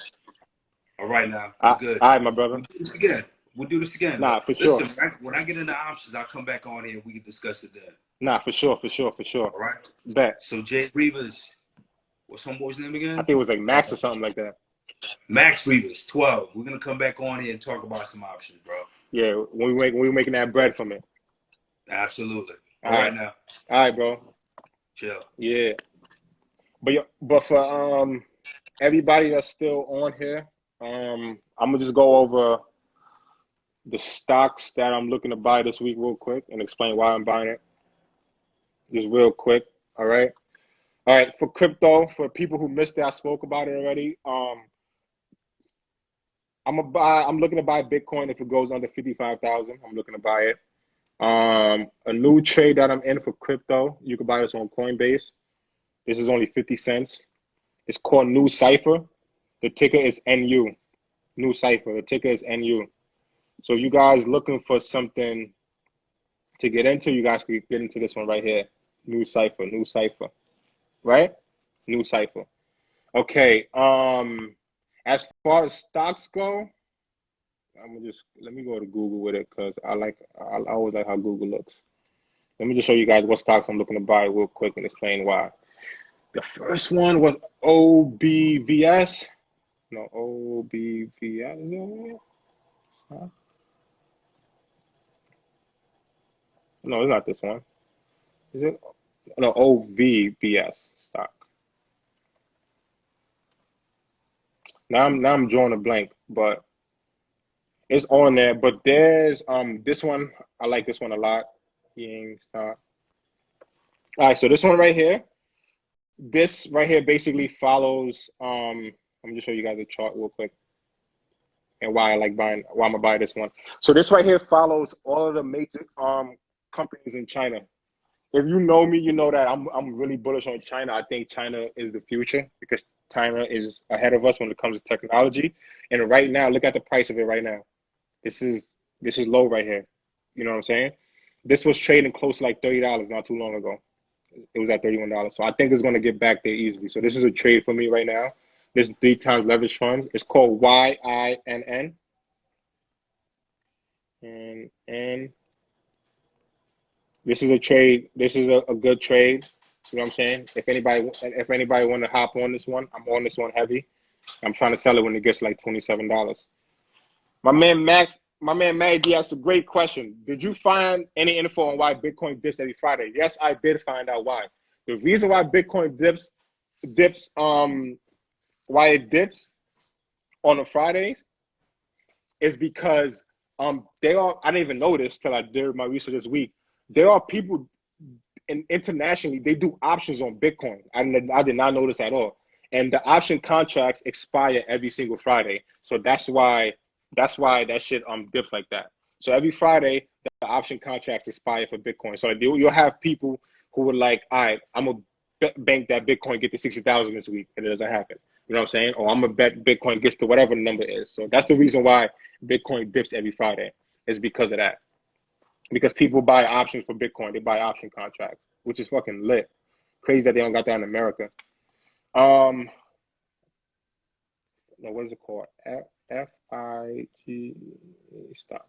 All right, now. Good. All right, my brother. We'll do this again. Nah, for sure. Listen, when I get into options, I'll come back on here and we can discuss it then. Nah, for sure. All right? Bet. So, Jay Rivas, what's homeboy's name again? I think it was like Max or something like that. Max Rivas, 12. We're going to come back on here and talk about some options, bro. Yeah, when we making that bread from it. Absolutely. All right now. All right, bro. Chill. Yeah. But for everybody that's still on here, I'm gonna just go over the stocks that I'm looking to buy this week real quick and explain why I'm buying it. Just real quick. All right. For crypto, for people who missed it, I spoke about it already. I'm looking to buy Bitcoin if it goes under 55,000. I'm looking to buy it. A new trade that I'm in for crypto, you can buy this on Coinbase. This is only 50 cents. It's called New Cipher. The ticker is NU. New Cipher. The ticker is NU. So you guys looking for something to get into, you guys can get into this one right here. New Cipher. New Cipher. Right? New Cipher. Okay. As far as stocks go, let me go to Google with it because I always like how Google looks. Let me just show you guys what stocks I'm looking to buy real quick and explain why. The first one was OBVS. No, OBVS. No, it's not this one. Is it? No, OVBS stock. Now I'm drawing a blank, but it's on there. But there's this one. I like this one a lot. Ying stock. All right, so this one right here. This right here basically follows. Let me just show you guys the chart real quick, and why I'm gonna buy this one. So this right here follows all of the major companies in China. If you know me, you know that I'm really bullish on China. I think China is the future because China is ahead of us when it comes to technology. And right now, look at the price of it right now. This is low right here. You know what I'm saying? This was trading close to like $30 not too long ago. It was at $31. So I think it's going to get back there easily. So this is a trade for me right now. This 3 times leverage funds. It's called YINN. And this is a trade. This is a good trade. You know what I'm saying? If anybody want to hop on this one, I'm on this one heavy. I'm trying to sell it when it gets like $27. My man Maggie asked a great question. Did you find any info on why Bitcoin dips every Friday? Yes, I did find out why. The reason why Bitcoin dips why it dips on the Fridays is because I didn't even know this till I did my research this week. There are people internationally, they do options on Bitcoin. I did not know this at all. And the option contracts expire every single Friday. So that's why that shit dips like that. So every Friday, the option contracts expire for Bitcoin. So you'll have people who would like, all right, I'm going to bank that Bitcoin get to 60,000 this week, and it doesn't happen. You know what I'm saying? Or I'm going to bet Bitcoin gets to whatever the number is. So that's the reason why Bitcoin dips every Friday, is because of that. Because people buy options for Bitcoin. They buy option contracts, which is fucking lit. Crazy that they don't got that in America. No, what is it called? FIG stock.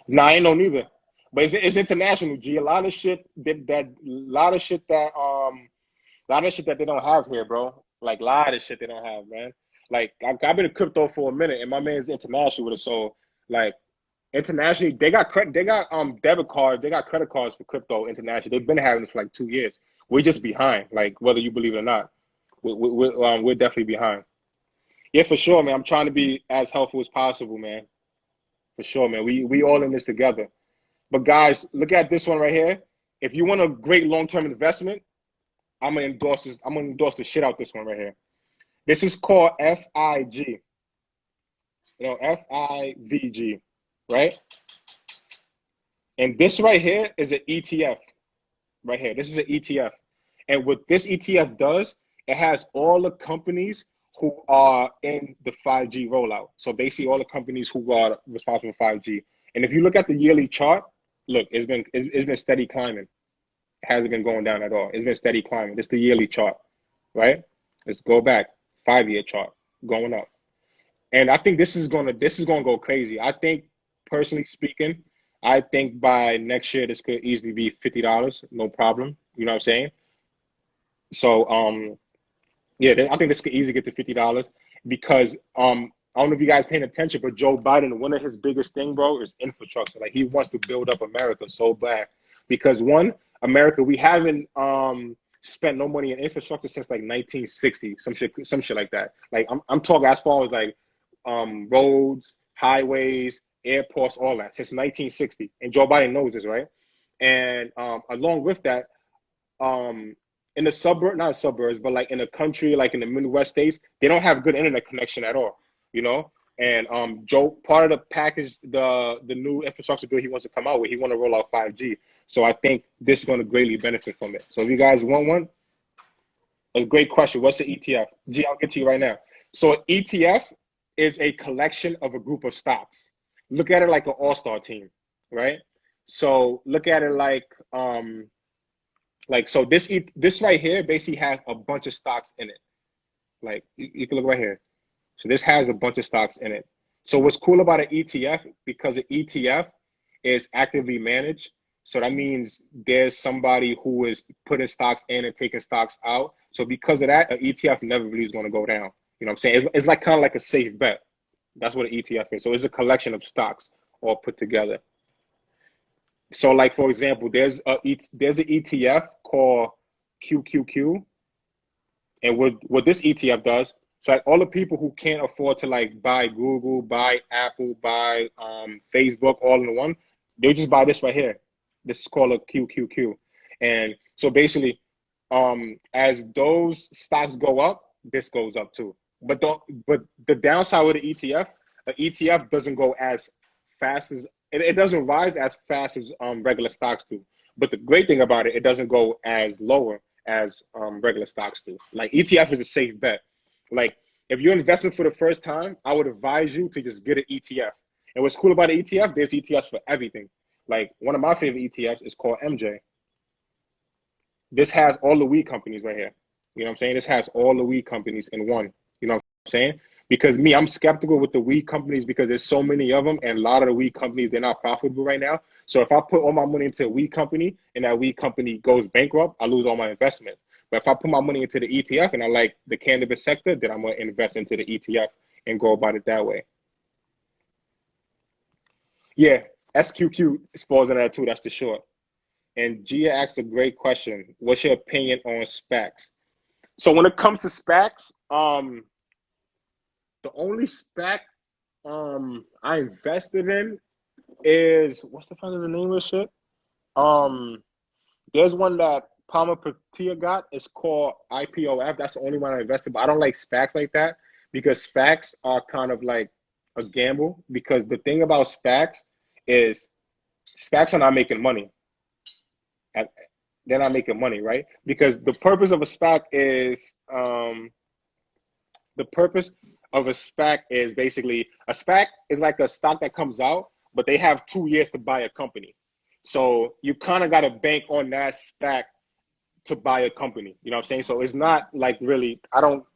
Nah, I ain't know neither. But it's international, G. A lot of shit that they don't have here, bro. Like a lot of shit they don't have, man. Like I've been in crypto for a minute, and my man's international with it. So like internationally, they got debit cards, they got credit cards for crypto internationally. They've been having this for like 2 years. We're just behind, like whether you believe it or not. We're definitely behind. Yeah, for sure, man. I'm trying to be as helpful as possible, man. For sure, man. We all in this together. But guys, look at this one right here. If you want a great long-term investment, I'm gonna endorse this. I'm gonna endorse the shit out this one right here. This is called FIG. FIVG, right? And this right here is an ETF. Right here. This is an ETF. And what this ETF does, it has all the companies who are in the 5G rollout. So basically all the companies who are responsible for 5G. And if you look at the yearly chart, look, it's been steady climbing. It hasn't been going down at all. It's been steady climbing. It's the yearly chart, right? Let's go back. 5-year chart going up. And I think this is gonna go crazy. I think, personally speaking, I think by next year this could easily be $50, no problem. You know what I'm saying? So yeah, I think this could easily get to $50 because I don't know if you guys paying attention, but Joe Biden, one of his biggest thing, bro, is infrastructure. Like, he wants to build up America so bad because one, America, we haven't spent no money in infrastructure since like 1960, some shit like that. Like, I'm talking as far as like roads, highways, airports, all that since 1960. And Joe Biden knows this, right? And along with that, in the suburb, not suburbs, but like in the country, like in the Midwest states, they don't have good internet connection at all, you know? And Joe, part of the package, the new infrastructure bill he wants to come out with, he want to roll out 5G. So I think this is going to greatly benefit from it. So if you guys want one, a great question. What's an ETF? G, I'll get to you right now. So an ETF is a collection of a group of stocks. Look at it like an all-star team, right? So look at it like so this right here basically has a bunch of stocks in it. Like you can look right here. So this has a bunch of stocks in it. So what's cool about an ETF, because an ETF is actively managed. So that means there's somebody who is putting stocks in and taking stocks out. So because of that, an ETF never really is going to go down. You know what I'm saying? It's like kind of like a safe bet. That's what an ETF is. So it's a collection of stocks all put together. So like, for example, there's an ETF called QQQ. And what this ETF does, so like all the people who can't afford to like buy Google, buy Apple, buy Facebook all in one, they just buy this right here. This is called a QQQ. And so basically, as those stocks go up, this goes up too. But the downside with the ETF, an ETF doesn't go as fast as, it doesn't rise as fast as regular stocks do. But the great thing about it, it doesn't go as lower as regular stocks do. Like ETF is a safe bet. Like if you're investing for the first time, I would advise you to just get an ETF. And what's cool about an ETF, there's ETFs for everything. Like one of my favorite ETFs is called MJ. This has all the weed companies right here. You know what I'm saying? This has all the weed companies in one. You know what I'm saying? Because me, I'm skeptical with the weed companies because there's so many of them, and a lot of the weed companies, they're not profitable right now. So if I put all my money into a weed company and that weed company goes bankrupt, I lose all my investment. But if I put my money into the ETF and I like the cannabis sector, then I'm going to invest into the ETF and go about it that way. Yeah, SQQ falls into that too. That's the short. And Gia asked a great question. What's your opinion on SPACs? So when it comes to SPACs, the only SPAC I invested in is, what's the fuck is the name of the shit? There's one that Palmer Patia got. It's called IPOF. That's the only one I invested. But I don't like SPACs like that because SPACs are kind of like a gamble. Because the thing about SPACs is SPACs are not making money. They're not making money, right? Because the purpose of a SPAC is basically, a SPAC is like a stock that comes out, but they have 2 years to buy a company. So you kind of got to bank on that SPAC to buy a company. You know what I'm saying? So it's not like really,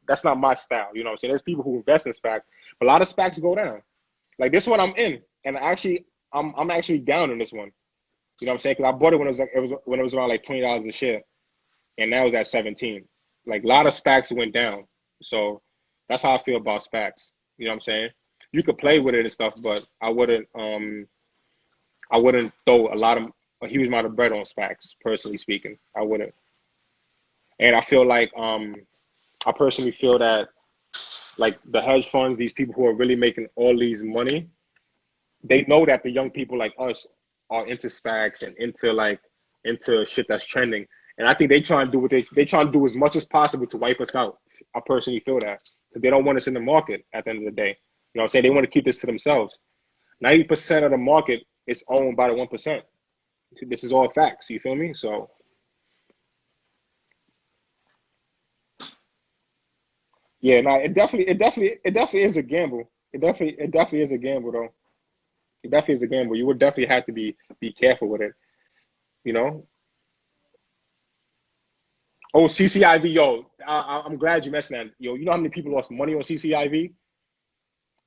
that's not my style. You know what I'm saying? There's people who invest in SPACs, but a lot of SPACs go down. Like this one I'm in, and I'm actually down in this one. You know what I'm saying? Because I bought it when it was around like $20 a share, and now it's at 17. Like a lot of SPACs went down. So that's how I feel about SPACs. You know what I'm saying? You could play with it and stuff, but I wouldn't throw a huge amount of bread on SPACs, personally speaking. I wouldn't. And I feel like I personally feel that like the hedge funds, these people who are really making all these money, they know that the young people like us are into SPACs and into shit that's trending. And I think they try and do they try and do as much as possible to wipe us out. I personally feel that. Because they don't want us in the market at the end of the day. You know what I'm saying? They want to keep this to themselves. 90% of the market is owned by the 1%. This is all facts. You feel me? So yeah, no, it definitely is a gamble. It definitely is a gamble though. It definitely is a gamble. You would definitely have to be careful with it. You know? Oh, CCIV, yo, I'm glad you mentioned that. Yo, you know how many people lost money on CCIV?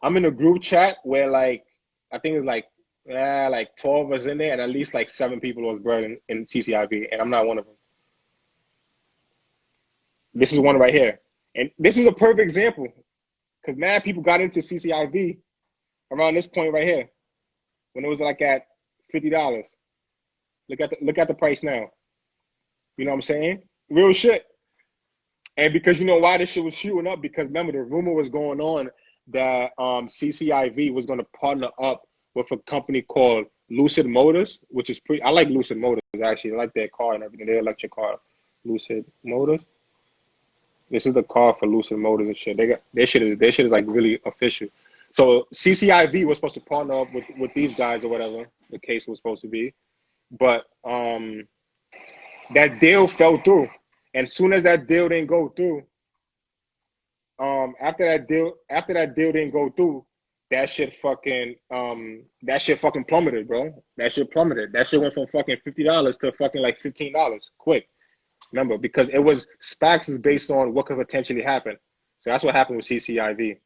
I'm in a group chat where like, I think it's like 12 of us in there, and at least like 7 people lost bread in CCIV, and I'm not one of them. This is one right here. And this is a perfect example. because mad people got into CCIV around this point right here when it was like at $50. Look at the price now. You know what I'm saying? Real shit. And because you know why this shit was shooting up? Because remember, the rumor was going on that CCIV was going to partner up with a company called Lucid Motors, which is I like Lucid Motors, actually. I like their car and everything, their electric car. Lucid Motors. This is the car for Lucid Motors and shit. They got their shit is like really official. So CCIV was supposed to partner up with these guys or whatever the case was supposed to be. But that deal fell through. And as soon as that deal didn't go through, after that deal didn't go through, that shit fucking plummeted, bro. That shit plummeted. That shit went from fucking $50 to fucking like $15 quick. Remember, because it was SPACs is based on what could potentially happen. So that's what happened with CCIV.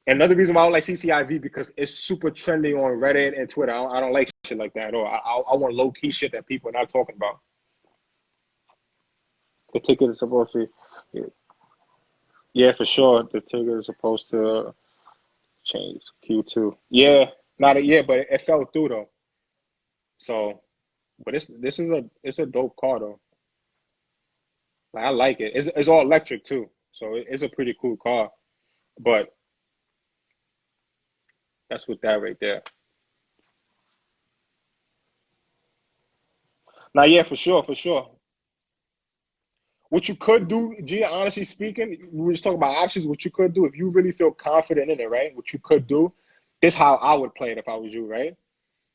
Another reason why I don't like CCIV because it's super trendy on Reddit and Twitter. I don't like shit like that at all. I want low key shit that people are not talking about. The ticket is supposed to, yeah, for sure. The ticket is supposed to change Q2. Yeah, but it fell through though. So, but it's a dope car though. Like, I like it. It's all electric too, so it's a pretty cool car. But that's with that right there. Now, yeah, for sure. What you could do, Gia, honestly speaking, we were just talking about options. What you could do if you really feel confident in it, right? What you could do, this is how I would play it if I was you, right?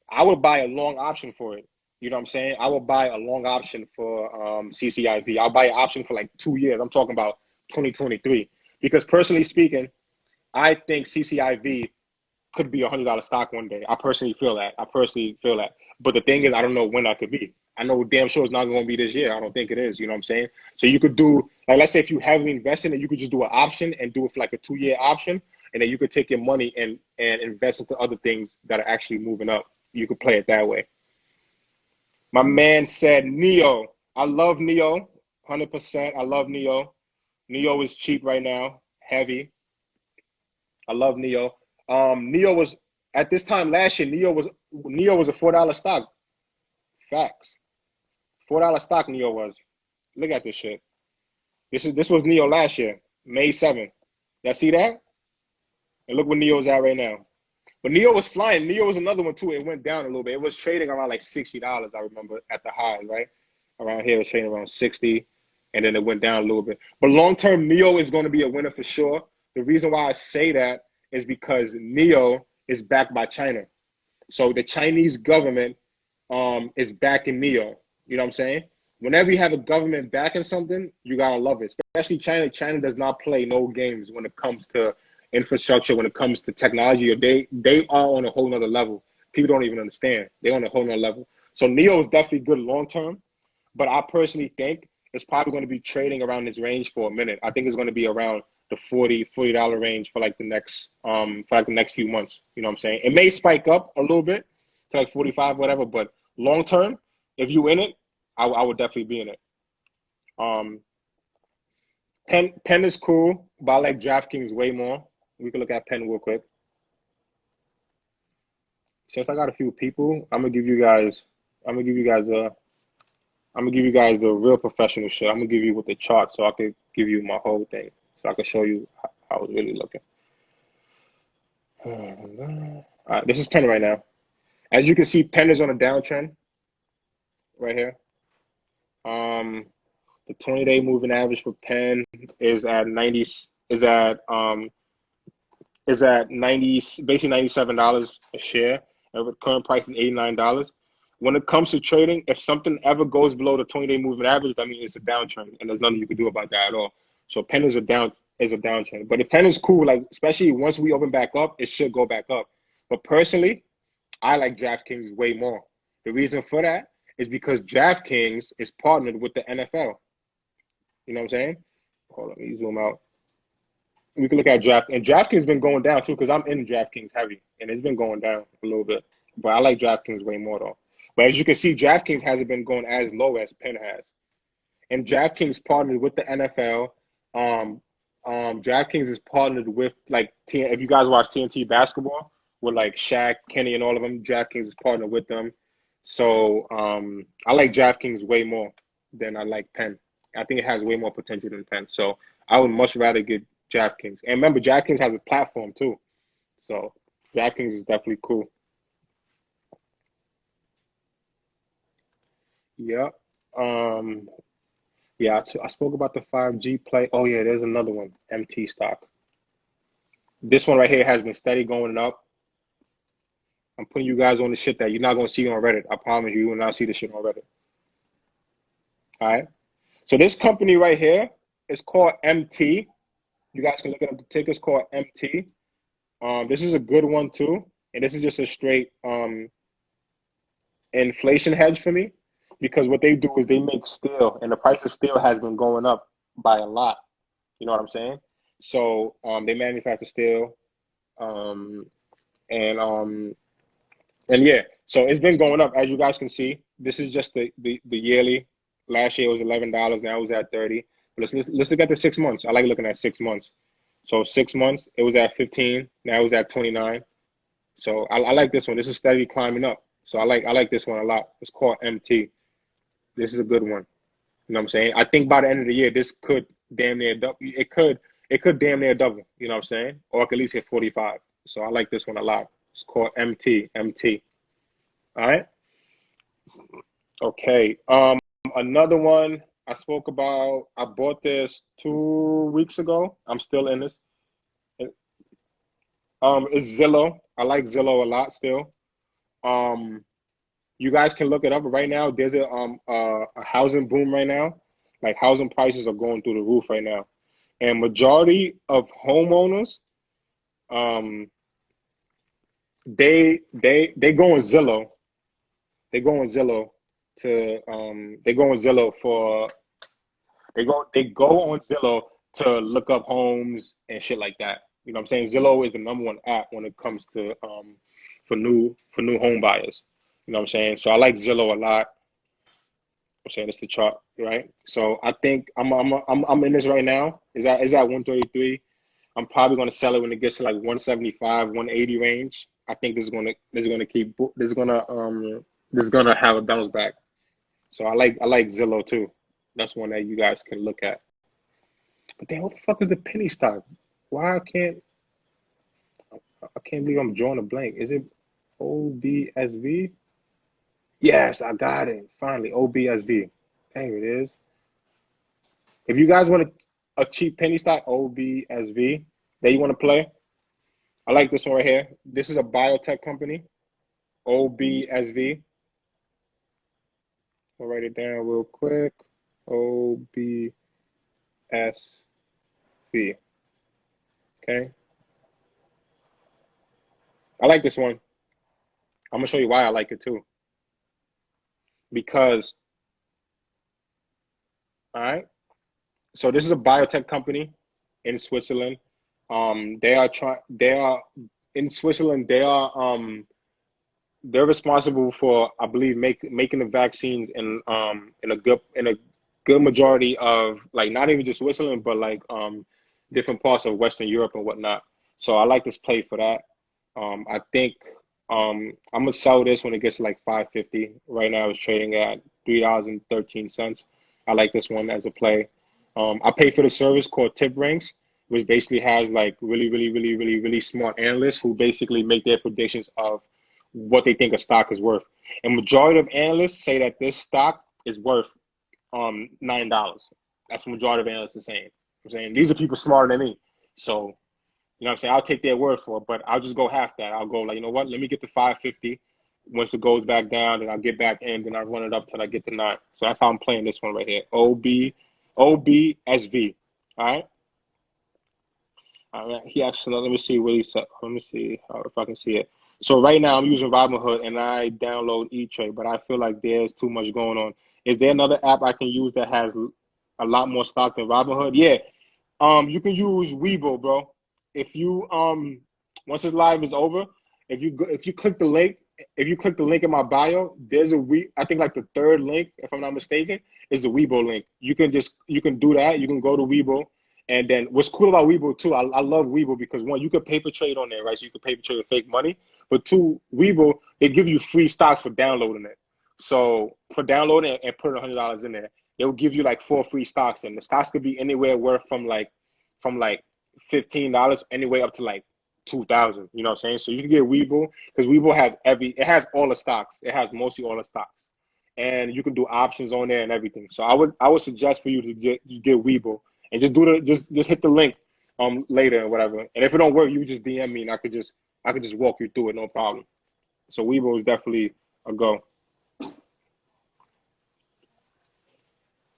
I would buy a long option for it. You know what I'm saying? I would buy a long option for CCIV. I'll buy an option for like 2 years. I'm talking about 2023. Because personally speaking, I think CCIV could be $100 stock one day. I personally feel that. But the thing is, I don't know when that could be. I know damn sure it's not going to be this year. I don't think it is. You know what I'm saying? So you could do, like, let's say if you heavily invested and you could just do an option and do it for like a 2-year option. And then you could take your money and invest into other things that are actually moving up. You could play it that way. My man said Neo. I love Neo. 100%. I love Neo. Neo is cheap right now. Heavy. I love Neo. Neo was at this time last year. Neo was a $4 stock. Facts. $4 stock Neo was. Look at this shit. This was Neo last year, May 7th. Y'all see that? And look where Neo's at right now. But Neo was flying. Neo was another one too. It went down a little bit. It was trading around like $60. I remember at the high, right? Around here, it was trading around 60, and then it went down a little bit. But long term, Neo is going to be a winner for sure. The reason why I say that is because Neo is backed by China. So the Chinese government is backing Neo. You know what I'm saying? Whenever you have a government backing something, you gotta love it. Especially China. China does not play no games when it comes to infrastructure, when it comes to technology. Or they are on a whole nother level. People don't even understand. They're on a whole nother level. So Neo is definitely good long term, but I personally think it's probably going to be trading around this range for a minute. I think it's going to be around the $40 range for like the next few months. You know what I'm saying? It may spike up a little bit to like 45, whatever, but long term, if you in it, I would definitely be in it. Penn is cool, but I like DraftKings way more. We can look at Penn real quick. Since I got a few people, I'm gonna give you guys the real professional shit. I'm gonna give you with the chart so I could give you my whole thing, so I can show you how it's really looking. All right, this is Penn right now. As you can see, Penn is on a downtrend right here. The 20-day moving average for Penn is at basically $97 a share. And the current price is $89. When it comes to trading, if something ever goes below the 20-day moving average, that means it's a downtrend, and there's nothing you can do about that at all. So Penn is a downtrend. But the Penn is cool, like especially once we open back up, it should go back up. But personally, I like DraftKings way more. The reason for that is because DraftKings is partnered with the NFL. You know what I'm saying? Hold on, let me zoom out. We can look at DraftKings has been going down too because I'm in DraftKings heavy, and it's been going down a little bit. But I like DraftKings way more though. But as you can see, DraftKings hasn't been going as low as Penn has. And DraftKings partnered with the NFL. DraftKings is partnered with like if you guys watch TNT basketball with like Shaq, Kenny, and all of them, DraftKings is partnered with them. So I like DraftKings way more than I like Penn. I think it has way more potential than Penn. So I would much rather get DraftKings. And remember, DraftKings has a platform too. So DraftKings is definitely cool. Yep. Yeah, I spoke about the 5G play. Oh yeah, there's another one, MT stock. This one right here has been steady going up. I'm putting you guys on the shit that you're not gonna see on Reddit. I promise you will not see the shit on Reddit. All right. So this company right here is called MT. You guys can look at the ticker. It's called MT. This is a good one too, and this is just a straight inflation hedge for me, because what they do is they make steel, and the price of steel has been going up by a lot. You know what I'm saying? So they manufacture steel, and yeah, so it's been going up, as you guys can see. This is just the yearly. Last year it was $11. Now it's at 30. But let's look at the 6 months. I like looking at 6 months. So 6 months it was at 15. Now it's at 29. So I like this one. This is steadily climbing up. So I like this one a lot. It's called MT. This is a good one. You know what I'm saying? I think by the end of the year, this could damn near double. It could damn near double. You know what I'm saying? Or I could at least hit 45. So I like this one a lot. It's called MT. MT. All right. Okay. Another one I spoke about. I bought this 2 weeks ago. I'm still in this. It's Zillow. I like Zillow a lot still. You guys can look it up right now. There's a housing boom right now. Like housing prices are going through the roof right now, and majority of homeowners, they go on Zillow. They go on Zillow to look up homes and shit like that. You know what I'm saying? Zillow is the #1 app when it comes to for new home buyers. You know what I'm saying? So I like Zillow a lot. I'm saying it's the chart, right? So I think I'm in this right now. Is at 133. I'm probably gonna sell it when it gets to like 175, 180 range. I think this is gonna have a bounce back. So I like Zillow too. That's one that you guys can look at. But then what the fuck is the penny stock? Why I can't believe I'm drawing a blank. Is it OBSV? Yes, I got it. Finally, OBSV. There it is. If you guys want a cheap penny stock, OBSV, that you want to play, I like this one right here. This is a biotech company, OBSV. I'll write it down real quick. OBSV. Okay. I like this one. I'm gonna show you why I like it too. Because, all right. So this is a biotech company in Switzerland. They're responsible for, I believe, making the vaccines in a good majority of, like, not even just Switzerland, but like different parts of Western Europe and whatnot. So I like this play for that. I think I'm gonna sell this when it gets to like 550. Right now it's trading at $3.13. I like this one as a play. I pay for the service called Tip Ranks, which basically has like really smart analysts who basically make their predictions of what they think a stock is worth. And majority of analysts say that this stock is worth $9. That's the majority of analysts are saying. I'm saying these are people smarter than me. So, you know what I'm saying? I'll take their word for it, but I'll just go half that. I'll go like, you know what? Let me get to 550. Once it goes back down, then I'll get back in, then I'll run it up till I get to 9. So that's how I'm playing this one right here. OBSV. All right. All right. He actually, let me see what he said. Let me see if I can see it. So right now I'm using Robinhood and I download E-Trade, but I feel like there's too much going on. Is there another app I can use that has a lot more stock than Robinhood? Yeah. You can use Webull, bro. If you once this live is over, if you click the link in my bio, there's I think like the third link, if I'm not mistaken, is the Webull link. You can do that. You can go to Webull And then what's cool about Webull too, I love Webull because one, you could paper trade on there, right? So you could paper trade with fake money. But two, Webull, they give you free stocks for downloading it. So for downloading it and putting $100 in there, they'll give you like 4 free stocks, and the stocks could be anywhere worth from like $15 anywhere up to like 2,000. You know what I'm saying? So you can get Webull because Webull has it has all the stocks. It has mostly all the stocks, and you can do options on there and everything. So I would suggest for you to get Webull and just hit the link later or whatever. And if it don't work, you just DM me and I could just walk you through it, no problem. So Webull is definitely a go.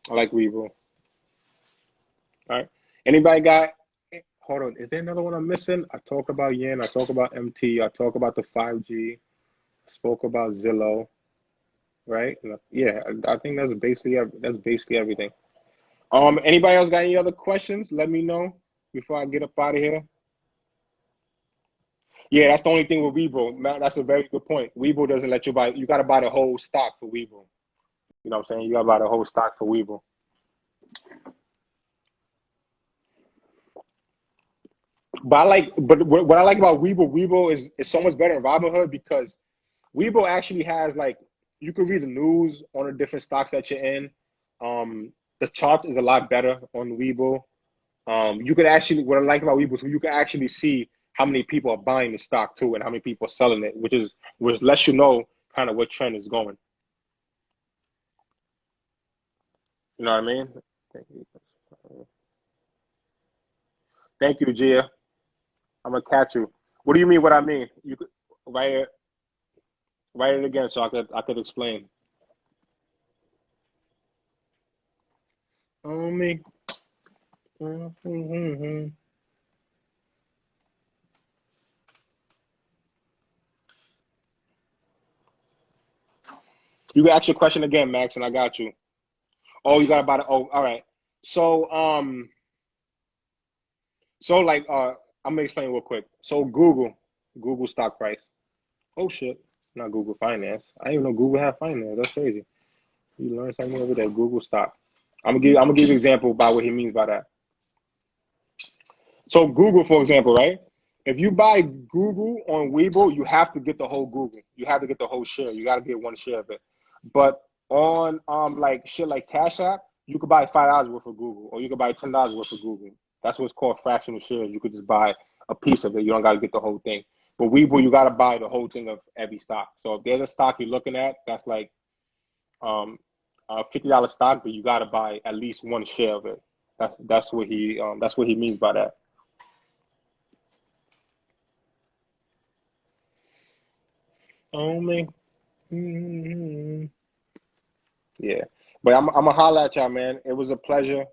I like Webull. All right. Anybody got? Hold on. Is there another one I'm missing? I talk about Yen. I talk about MT. I talk about the 5G. I spoke about Zillow. Right? Yeah. I think that's basically everything. Anybody else got any other questions? Let me know before I get up out of here. Yeah, that's the only thing with Webull. That's a very good point. Webull doesn't let you buy. You got to buy the whole stock for Webull. You know what I'm saying? You got to buy the whole stock for Webull. But what I like about Webull is so much better than Robinhood because Webull actually has like, you can read the news on the different stocks that you're in. The charts is a lot better on Webull. You could actually, what I like about Webull, you can actually see how many people are buying the stock too and how many people are selling it, which lets you know kind of what trend is going. You know what I mean? Thank you, Gia. I'm gonna catch you. What do you mean? What I mean? You could write it again so I could explain. Me. You can ask your question again, Max, and I got you. Oh, you got about it. Oh, all right. So like I'm gonna explain real quick. So Google stock price. Oh shit, not Google Finance. I didn't even know Google had finance. That's crazy. You learn something over there. Google stock. I'm gonna give you an example about what he means by that. So Google, for example, right? If you buy Google on Webull, you have to get the whole Google. You have to get the whole share. You got to get one share of it. But on like shit like Cash App, you could buy $5 worth of Google, or you could buy $10 worth of Google. That's what's called fractional shares. You could just buy a piece of it. You don't got to get the whole thing. But Webull, you got to buy the whole thing of every stock. So if there's a stock you're looking at that's like a $50 stock, but you got to buy at least one share of it. That's what he means by that. Me. Yeah, but I'm gonna holler at y'all, man. It was a pleasure.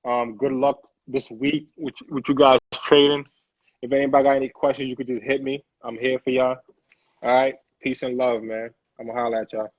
Good luck this week with you guys trading. If anybody got any questions, you could just hit me. I'm here for y'all. All right, peace and love, man. I'm gonna holler at y'all.